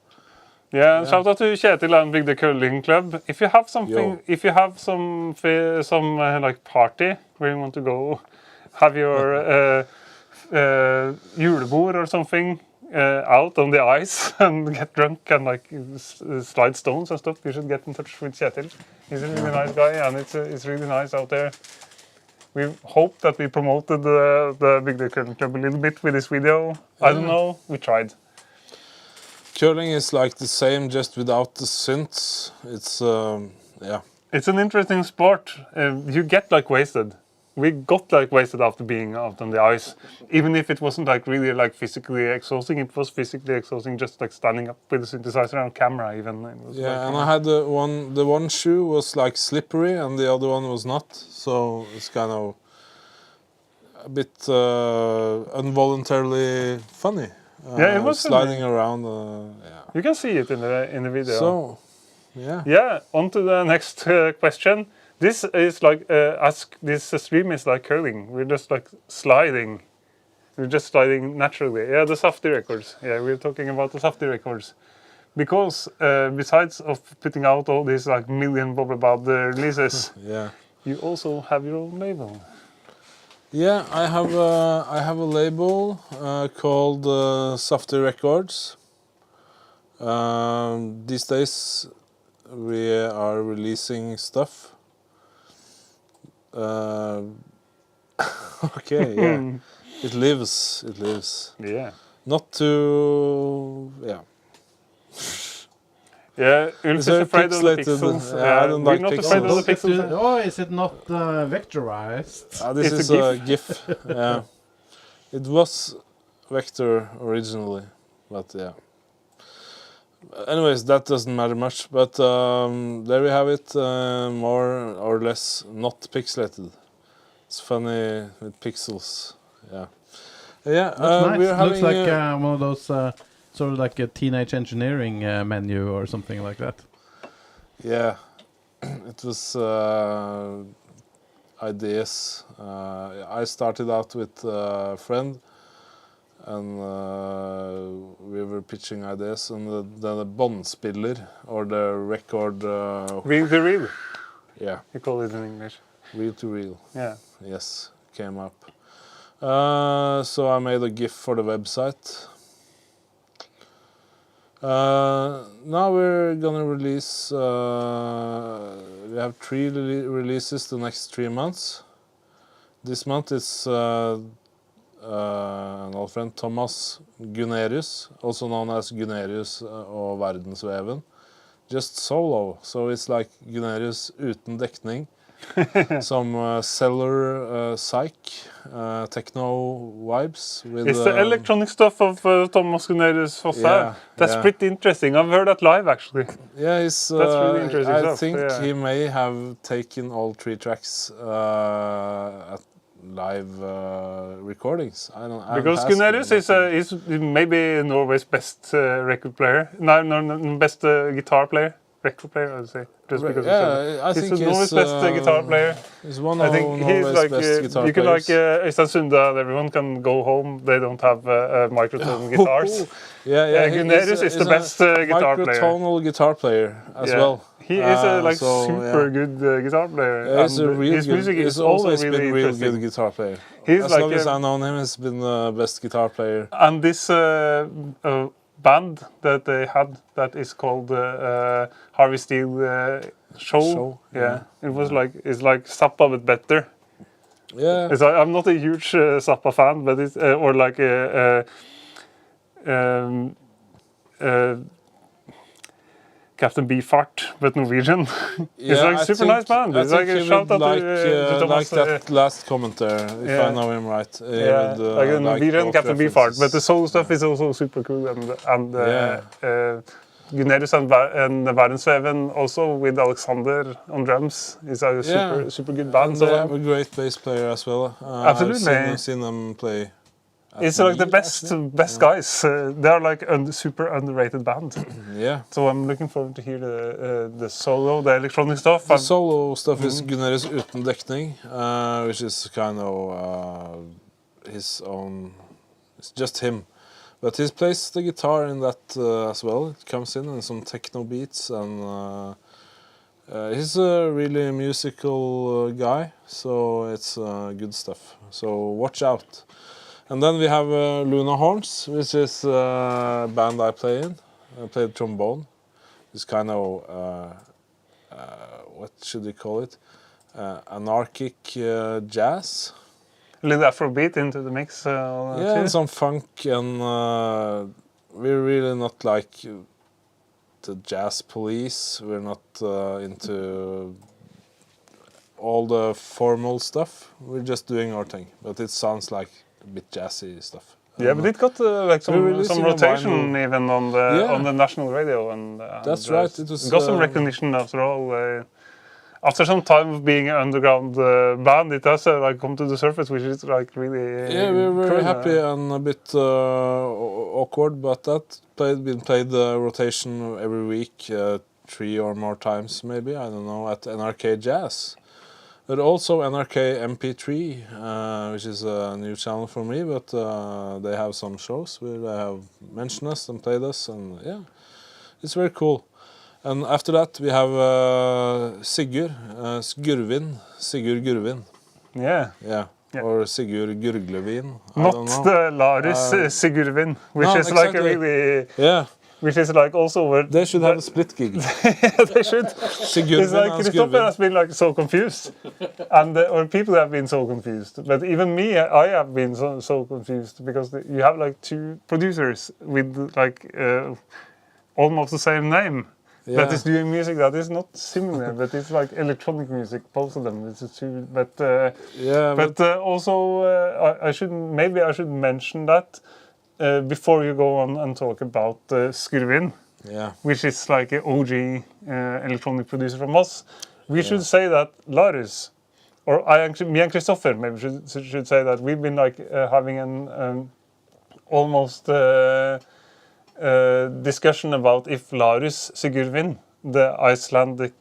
Yeah, shout out to Kjetil and Bygde Curling Club. If you have something, if you have some like party where you want to go, have your julebord or something out on the ice and get drunk and like slide stones and stuff, you should get in touch with Kjetil. He's a really nice guy, and it's really nice out there. We hope that we promoted the Bygde Curling Club a little bit with this video. I don't know, we tried. Curling is like the same, just without the synths. It's yeah. It's an interesting sport. You get like wasted. We got like wasted after being out on the ice, even if it wasn't like really like physically exhausting. It was physically exhausting, just like standing up with the synthesizer and camera. Even it was Yeah, like, and I had the one shoe was like slippery and the other one was not, so it's kind of a bit involuntarily funny. Yeah, it was sliding funny. around. Yeah. You can see it in the video. So, yeah. Yeah. On to the next question. This is like this stream is like curling. We're just like sliding. We're just sliding naturally. Yeah, the Saftig Records. Yeah, we're talking about the Saftig Records. Because besides of putting out all these like million Boblebad releases, Yeah. you also have your own label. Yeah, I have a label called Saftig Records. These days we are releasing stuff. Okay, yeah. It lives. Yeah. Not too, yeah. Yeah, Ulf is very afraid of the pixelated. pixels. Yeah, I don't we're like not pixels. afraid of the pixels. Oh, is it not vectorized? This It's is a a GIF. Yeah. It was vector originally, but yeah. Anyways, that doesn't matter much. But there we have it, more or less not pixelated. It's funny with pixels. Yeah. Yeah. That's nice. We're having Looks like one of those sort of like a teenage engineering menu or something like that. yeah. It was ideas. I started out with a friend, and we were pitching ideas, and the båndspiller, or the record, Reel to reel, yeah, you call it in English. reel to reel, Yeah. yes, came up. So I made a GIF for the website. Now we're gonna release, we have 3 releases the next 3 months. This month is an old friend, Thomas Gunerius, also known as Gunerius og Verdensveven. Just solo, so it's like Gunerius uten dekning. Some cellar psych, techno vibes. With, It's the electronic stuff of Thomas Gunerius Fosse. Yeah, That's yeah. pretty interesting. I've heard that live actually. Yeah, it's, That's really interesting I stuff, think yeah. he may have taken all 3 tracks at live recordings. I don't. Because Gunerius is maybe Norway's best record player. No, best guitar player. Record player, I would say. Just because I think he's Norway's best guitar player. He's one I of think he's Norway's like best guitar you can players. like Øystein Sunde and everyone can go home. They don't have microtonal guitars. Yeah, Gunerius is the best guitar player. Microtonal guitar player as well. He is a like so, super yeah. good guitar player. Yeah, he's a and real his good, music he's is also always really been a real interesting. good guitar player. He's As like long as I've known him, he's been the best guitar player. And this band that they had that is called Harvey Steel Show. Yeah, it was like it's like Zappa but better. Yeah. I'm not a huge Zappa fan, but it's or like um, uh, Captain Beefheart, but Norwegian. It's like I a super think- nice band. I It's like think a he shout would out like, to Thomas. that last comment there, if yeah. I know him right. He Yeah, would, like a Norwegian both Captain Beefheart, but the references. solo stuff is also super cool. And Yeah. Gunerius and Verdensveven also with Alexander on drums is a super good band. And So they have a great bass player as well. Absolutely. I've seen them play. at it's like the Mead, best actually. guys. They're like a super underrated band. Yeah. So I'm looking forward to hear the solo, the electronic stuff. The solo stuff is Gunerius uten dekning, which is kind of his own. It's just him, but he plays the guitar in that as well. It comes in and some techno beats, and he's a really musical guy. So it's good stuff. So watch out. And then we have Luna Horns, which is a band I play in. I played trombone. It's kind of what should we call it? Anarchic jazz. A little Afrobeat into the mix. Yeah, too. and some funk, and we're really not like the jazz police. We're not into all the formal stuff. We're just doing our thing, but it sounds like a bit jazzy stuff. Yeah, but it got like We're some releasing a rotation vinyl. even on the national radio, and That's right, it was, got some recognition after all. After some time of being an underground band, it has like come to the surface, which is like really. Yeah, we're very cool, happy and a bit awkward, but that been played rotation every week, 3 or more times maybe, I don't know, at NRK Jazz. But also NRK MP3, which is a new channel for me, but they have some shows where they have mentioned us and played us, and yeah, it's very cool. And after that we have Sigurd Gurvin. Yeah. Yeah. Yeah. Or Sigurd Gurglevin. I Not don't know. the Larus Sigurvin, which no, is like a exactly. really, Yeah, which is like also where they should have a split gig. they should. Sigurd It's like and Christopher Skurvin. has been like so confused, and or people have been so confused. But even me, I have been so confused because you have like two producers with like almost the same name. Yeah. That is doing music that is not similar, but it's like electronic music, both of them. It's two, but Yeah, but also I should mention that before you go on and talk about Skurvin, yeah, which is like an OG electronic producer from us. We should say that Larus, or me and Christopher maybe should say that we've been like having an almost. Discussion about if Larus Sigurvin, the Icelandic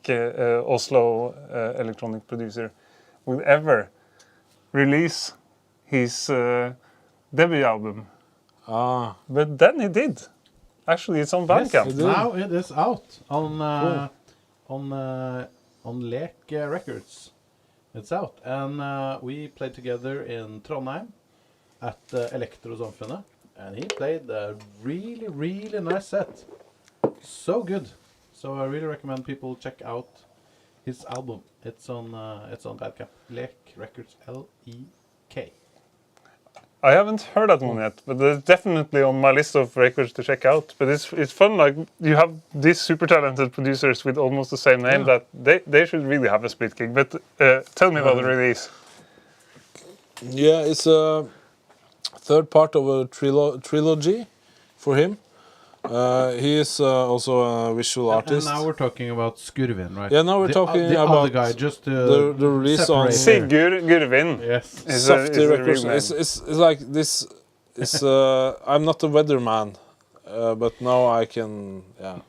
Oslo electronic producer, will ever release his debut album. But then he did. Actually, it's on Bandcamp. Yes, now it is out on Lek Records. It's out, and we played together in Trondheim at Elektrosamfunnet. And he played a really, really nice set. So good. So I really recommend people check out his album. It's on Bandcamp. Lek Records, L-E-K. I haven't heard that one yet, but it's definitely on my list of records to check out. But it's fun. Like you have these super talented producers with almost the same name that they should really have a split gig. But tell me about the release. yeah. It's a third part of a trilogy for him. He is also a visual artist. And now we're talking about Skurvin, right? Yeah, now we're talking the about other guy, just the release on separate. Sigurd Gurvin. Yes. is Saftig a Records. real name. It's like this. It's I'm not a weatherman, but now I can. Yeah.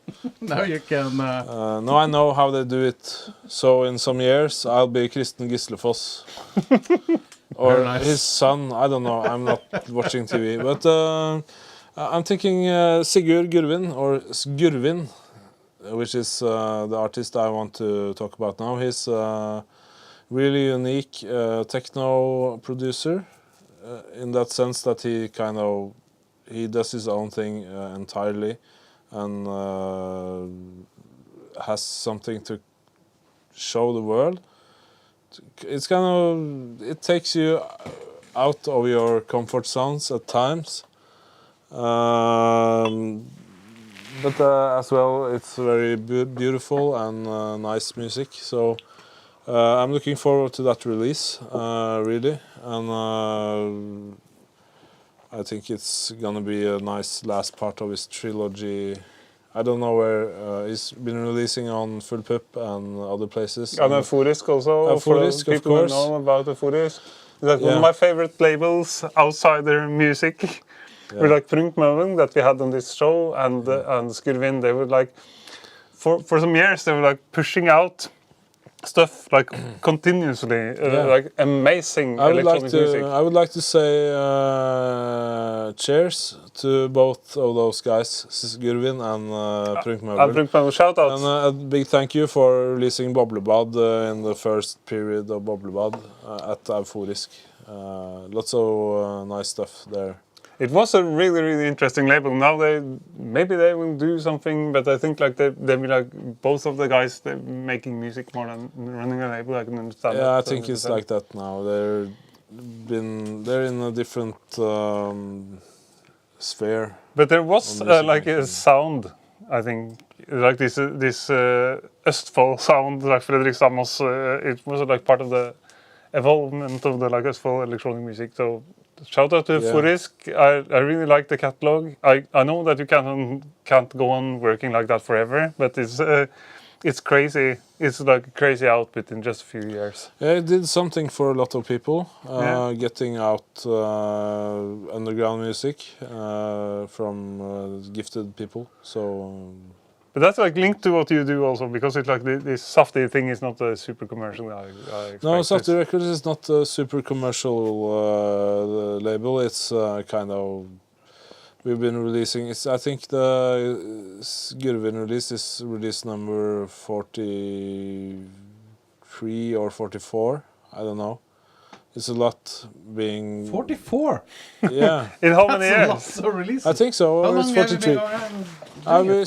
Now you can. Now I know how they do it. So in some years I'll be Kristen Gislefoss. Or Very nice. his son. I don't know. I'm not watching TV, but I'm thinking Sigurd Gurvin or Skurvin, which is the artist I want to talk about now. He's a really unique techno producer in that sense that he does his own thing entirely and has something to show the world. It's it takes you out of your comfort zones at times. But as well, it's very beautiful and nice music. So I'm looking forward to that release, really, and I think it's gonna be a nice last part of his trilogy. I don't know where he's been releasing on Full Pup and other places. And Euforisk also, Euforisk, for of people who course. know about Euforisk. That's one Yeah. of my favorite labels outside their music. Yeah. We're like Ulf Moen that we had on this show, and Skurvin, they were like, for some years, they were like pushing out stuff like continuously, like amazing electronic music. I would like to say cheers to both of those guys, Skurvin and Prunk And Ulf Moen, shout out. And a big thank you for releasing Boblebad in the first period of Boblebad at Euforisk. Lots of nice stuff there. It was a really, really interesting label. Now maybe they will do something, but I think like they be like both of the guys they're making music more than running a label. I can understand. Yeah, that, I think it's like that now. They're in a different sphere. But there was music like a making. sound, I think, like this Østfold sound, like Fredrik Stammos. It was like part of the evolvement of the like Østfold electronic music. So shout out to Euforisk. I really like the catalog. I know that you can't go on working like that forever, but it's crazy. It's like a crazy output in just a few years. Yeah, it did something for a lot of people, Yeah. getting out underground music from gifted people. So But that's like linked to what you do also, because it's like this Saftig thing is not a super commercial. no, Saftig Records is not a super commercial label. It's kind of we've been releasing. I think the Skurvin release is release number 43 or 44. I don't know. It's a lot being 44. Yeah. In how many That's years? lots of releases. I think so. How It's long have you 43. been We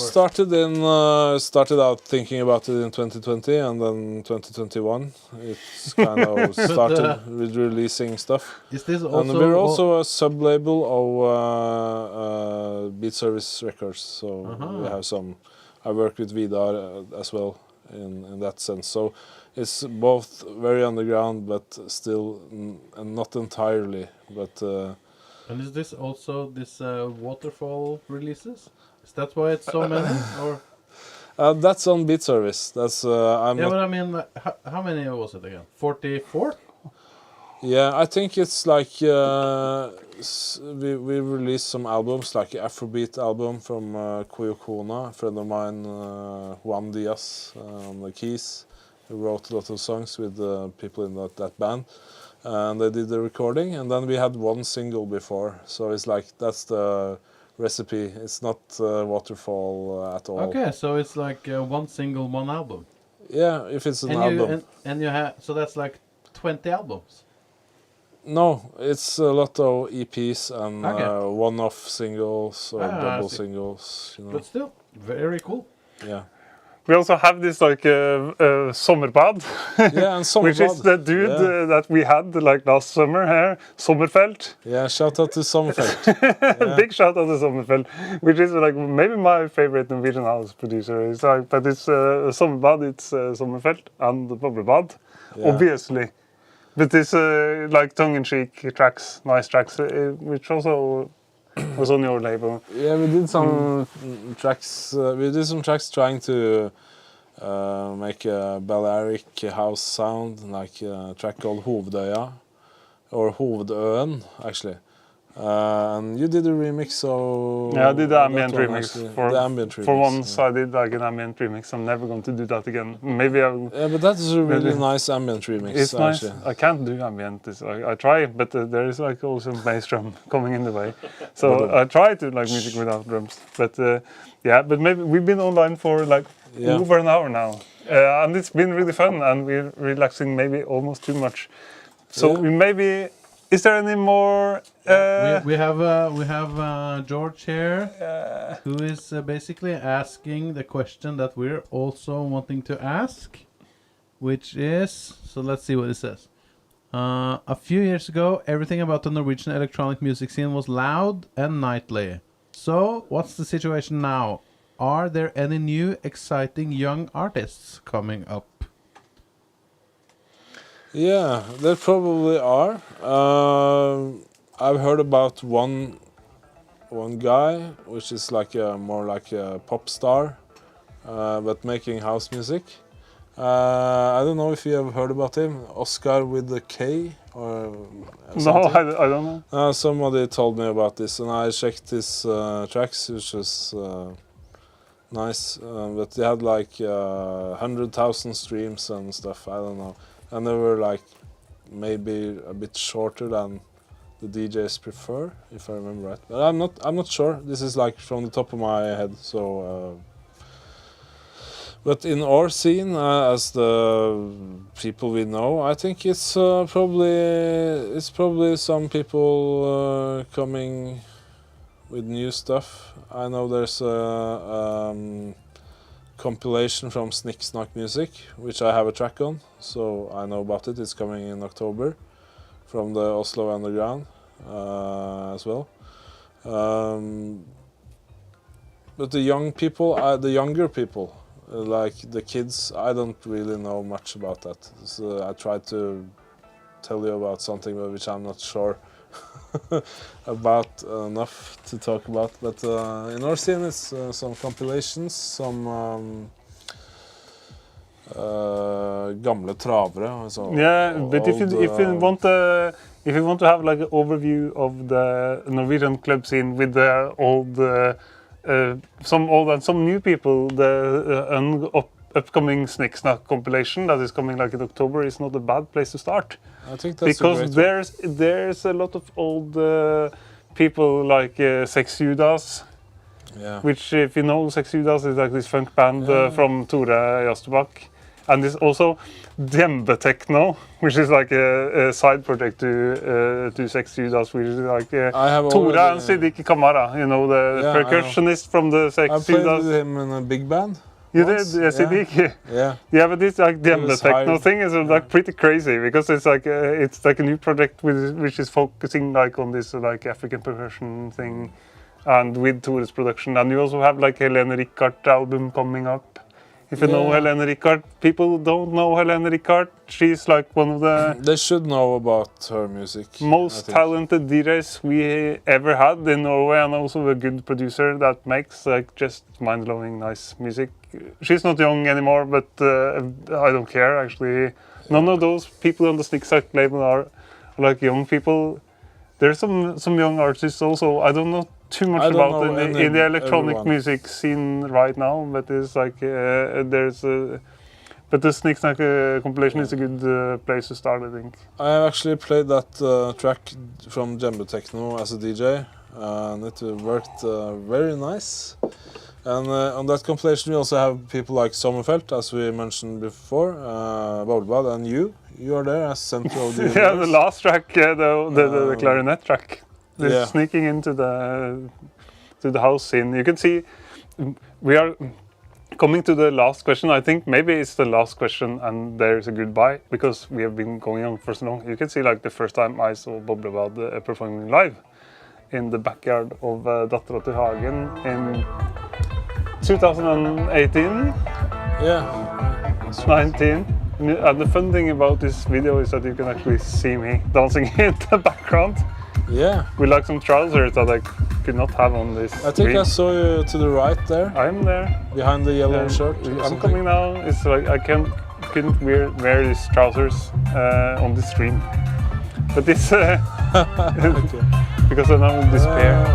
started out thinking about it in 2020, and then 2021 it's kind of started with releasing stuff. Is this also? And we're also a sub-label of Beatservice Records, so we have some. I work with Vidar as well in that sense. So it's both very underground, but still and not entirely. But And is this also this waterfall releases? Is that why it's so many? Or that's on Beatservice. That's I'm yeah, not. but I mean, how many was it again? 44? Yeah, I think it's like we released some albums, like Afrobeat album from C.O.U, a friend of mine, Juan Diaz on the keys. He wrote a lot of songs with people in that band, and they did the recording. And then we had one single before, so it's like that's the recipe. It's not waterfall at all. Okay, so it's like one single, one album. Yeah, if it's an And album. and you have, so that's like 20 albums. No, it's a lot of EPs and Okay. one-off singles or I double see. singles. You know. But still, very cool. Yeah. We also have this like Sommerbad, Yeah, and which is Sommerbad. the dude that we had like last summer here, Sommerfeld. Yeah, shout out to Sommerfeld. Big shout out to Sommerfeld, which is like maybe my favorite Norwegian house producer. It's like, but it's Sommerbad, it's Sommerfeld and Boblebad, Yeah. obviously. But it's like tongue-in-cheek tracks, nice tracks, which also was on your label. Yeah, we did some tracks. We did some tracks trying to make a Balearic house sound, like a track called Hovedøya, or Hovedøen, actually. And you did a remix of. Yeah, I did the that ambient one, remix. actually. For the ambient remix. For once, yeah. I did like an ambient remix. I'm never going to do that again. Maybe I will. Yeah, but that is a really Maybe. nice ambient remix. It's nice. actually. I can't do ambient. I try, but there is like also bass drum coming in the way. So I try to like music without drums. But yeah, but maybe we've been online for like over an hour now, and it's been really fun. And we're relaxing maybe almost too much. So we maybe. Is there any more? We have George here, who is basically asking the question that we're also wanting to ask, which is, so let's see what it says. A few years ago, everything about the Norwegian electronic music scene was loud and nightly. So, what's the situation now? Are there any new exciting young artists coming up? Yeah, there probably are. I've heard about one guy, which is like more like a pop star, but making house music. I don't know if you have heard about him, Oscar with the K or No, something. I don't know. Somebody told me about this, and I checked his tracks, which was nice. But they had like 100,000 streams and stuff. I don't know, and they were like maybe a bit shorter than the DJs prefer, if I remember right. But I'm not sure. This is like from the top of my head. So, but in our scene, as the people we know, I think it's probably some people coming with new stuff. I know there's a compilation from Snicksnack Music, which I have a track on, so I know about it. It's coming in October from the Oslo Underground as well. But the young people, the younger people, like the kids, I don't really know much about that. So I tried to tell you about something which I'm not sure about enough to talk about. But in our scene, it's some compilations, some gamle travere. So Yeah, but if you want to have like an overview of the Norwegian club scene with the old, some old and some new people, the upcoming Snicksnack compilation that is coming like in October is not a bad place to start. I think that's Because a great there's a lot of old people like C.O.U does. Yeah. Which, if you know, C.O.U is like this funk band from Tore Jastebakk. And there's also Djembe Techno, which is like a side project to C.O.U, which is like Tore and Siddiq Kamara, you know, the percussionist from the I played C.O.U. with him in a big band. You once. did, yeah, Siddiq. Yeah. Yeah, but this like Djembe was Techno hired. thing is like pretty crazy because it's like a new project which is focusing like on this like African percussion thing, and with Tore's production. And you also have like Helene Ricard album coming up. If you know Helene Ricard, people don't know Helene Ricard. She's like one of the They should know about her music. most talented DJs we ever had in Norway, and also a good producer that makes like just mind-blowing nice music. She's not young anymore, but I don't care actually. None of those people on the Snicksnack label are like young people. There's some young artists also. I don't know too much about in the electronic music scene right now, but it's like but the Snicksnack compilation is a good place to start, I think. I have actually played that track from Djembe Techno as a DJ, and it worked very nice. And on that compilation we also have people like Sommerfeld, as we mentioned before, Boblebad, and you are there as central of the universe. Yeah, the last track, the clarinet track. They're sneaking into the house scene. You can see we are coming to the last question. I think maybe it's the last question and there's a goodbye, because we have been going on for so long. You can see like the first time I saw Boblebad performing live in the backyard of Dattera til Hagen in 2018. Yeah. 19. And the fun thing about this video is that you can actually see me dancing in the background. Yeah. With like some trousers that I could not have on this I think screen. I saw you to the right there. I'm there. Behind the yellow shirt. I'm coming now. It's like I couldn't wear these trousers on the stream. But this because then I will disappear.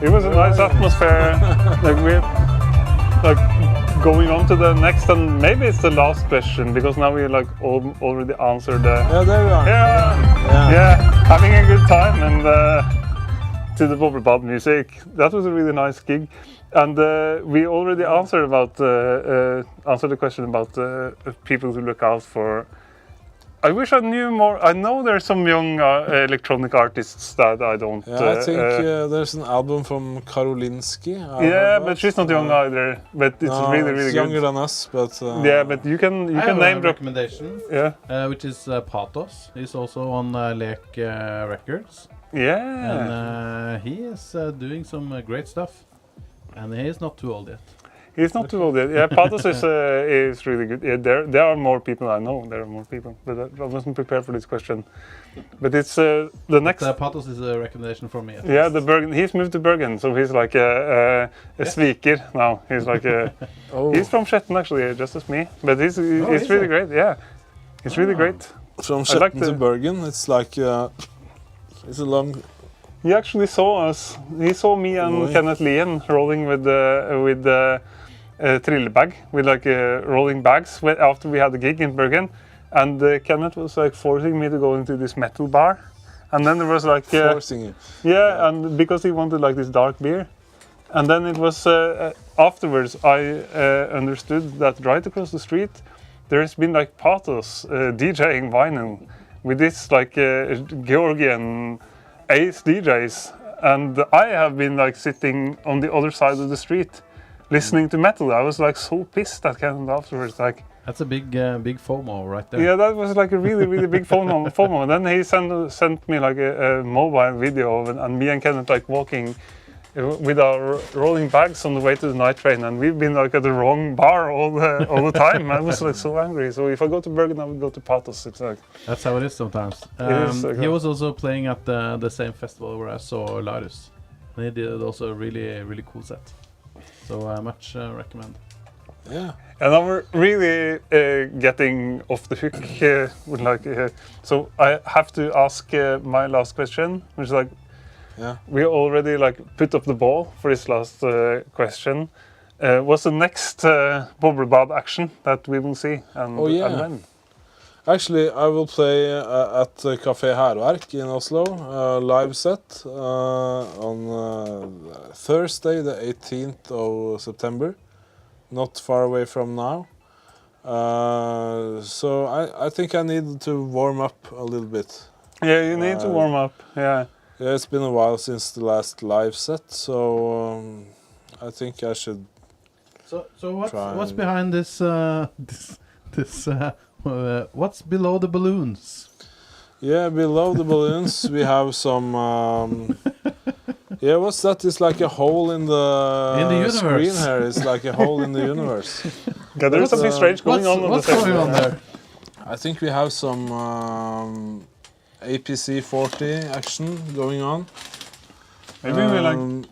It was a nice atmosphere. Like we're like going on to the next, and maybe it's the last question, because now we like already answered the. Yeah, there you are. Yeah, having a good time, and to the Boblebad music. That was a really nice gig, and we already answered the question about people to look out for. I wish I knew more. I know there's some young electronic artists that I don't. Yeah, I think there's an album from Karolinski. Yeah, but she's not young either. But it's really good. Younger than us, but yeah, but you can name drop. Recommendation. Yeah. Which is Patos. He's also on Lek Records. Yeah. And he is doing some great stuff. And he is not too old yet. He's not too old yet. Yeah, Patos is really good. Yeah, there are more people I know. There are more people, but I wasn't prepared for this question. But it's the next. Patos is a recommendation for me. Yeah, the Bergen. He's moved to Bergen, so he's like a Sviker now. He's like a. He's from Skjetten actually, just as me. But he's really great. Yeah, he's really great. From Skjetten to Bergen, it's like it's a long. He actually saw us. He saw me and Kenneth Lien rolling with the trillebag, with like rolling bags after we had the gig in Bergen. And Kenneth was like forcing me to go into this metal bar. And then there was like... forcing you. Yeah, and because he wanted like this dark beer. And then it was afterwards I understood that right across the street there has been like Patos DJing vinyl with this like Georgian ace DJs, and I have been like sitting on the other side of the street listening to metal. I was like so pissed at Kenneth afterwards. Like that's a big FOMO right there. Yeah, that was like a really big FOMO. And then he sent me like a mobile video and me and Kenneth like walking with our rolling bags on the way to the night train, and we've been like at the wrong bar all the time. I was like so angry. So if I go to Bergen, I would go to Patos. It's like that's how it is sometimes. He was also playing at the same festival where I saw Larus, and he did also a really cool set. So I much recommend. Yeah. And now we're really getting off the hook with like. So I have to ask my last question, which is like. Yeah. We already like put up the ball for this last question. What's the next Boblebad action that we will see, and when? Actually, I will play at Café Herverk in Oslo, live set on Thursday the 18th of September, not far away from now. So I think I need to warm up a little bit. Yeah, you need to warm up, yeah. Yeah, it's been a while since the last live set, so I think I should. So what's behind this? What's below the balloons? Yeah, below the balloons we have some. Yeah, what's that? It's like a hole in the screen here. It's like a hole in the universe. Yeah, there's something strange going on. What's going on there? I think we have some. APC 40 action going on. Maybe we like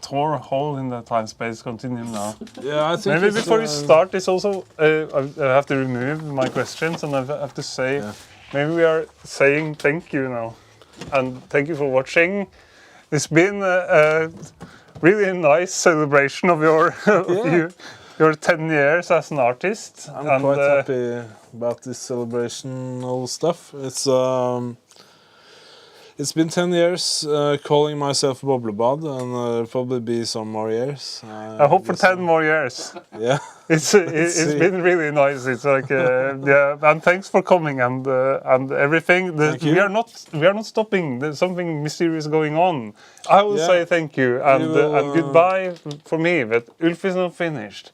tore a hole in the time space continuum now. Yeah, I think. Maybe before you start, it's also I have to remove my questions and I have to say maybe we are saying thank you now, and thank you for watching. It's been a really nice celebration of your 10 years as an artist. I'm quite happy about this celebrational stuff. It's been 10 years calling myself Boblebad, and there'll probably be some more years. I hope for 10 more years. Yeah, it's been really nice. It's like yeah, and thanks for coming and everything. We are not stopping. There's something mysterious going on. I will say thank you and goodbye for me, but Ulf is not finished.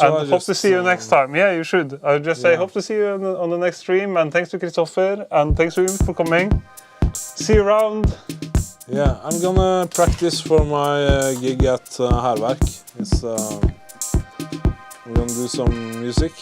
And hope to see you next time. Yeah, you should. I'll just say hope to see you on the next stream. And thanks to Kristoffer. And thanks to Ulf for coming. See you around. Yeah, I'm gonna practice for my gig at Herverk. I'm gonna do some music.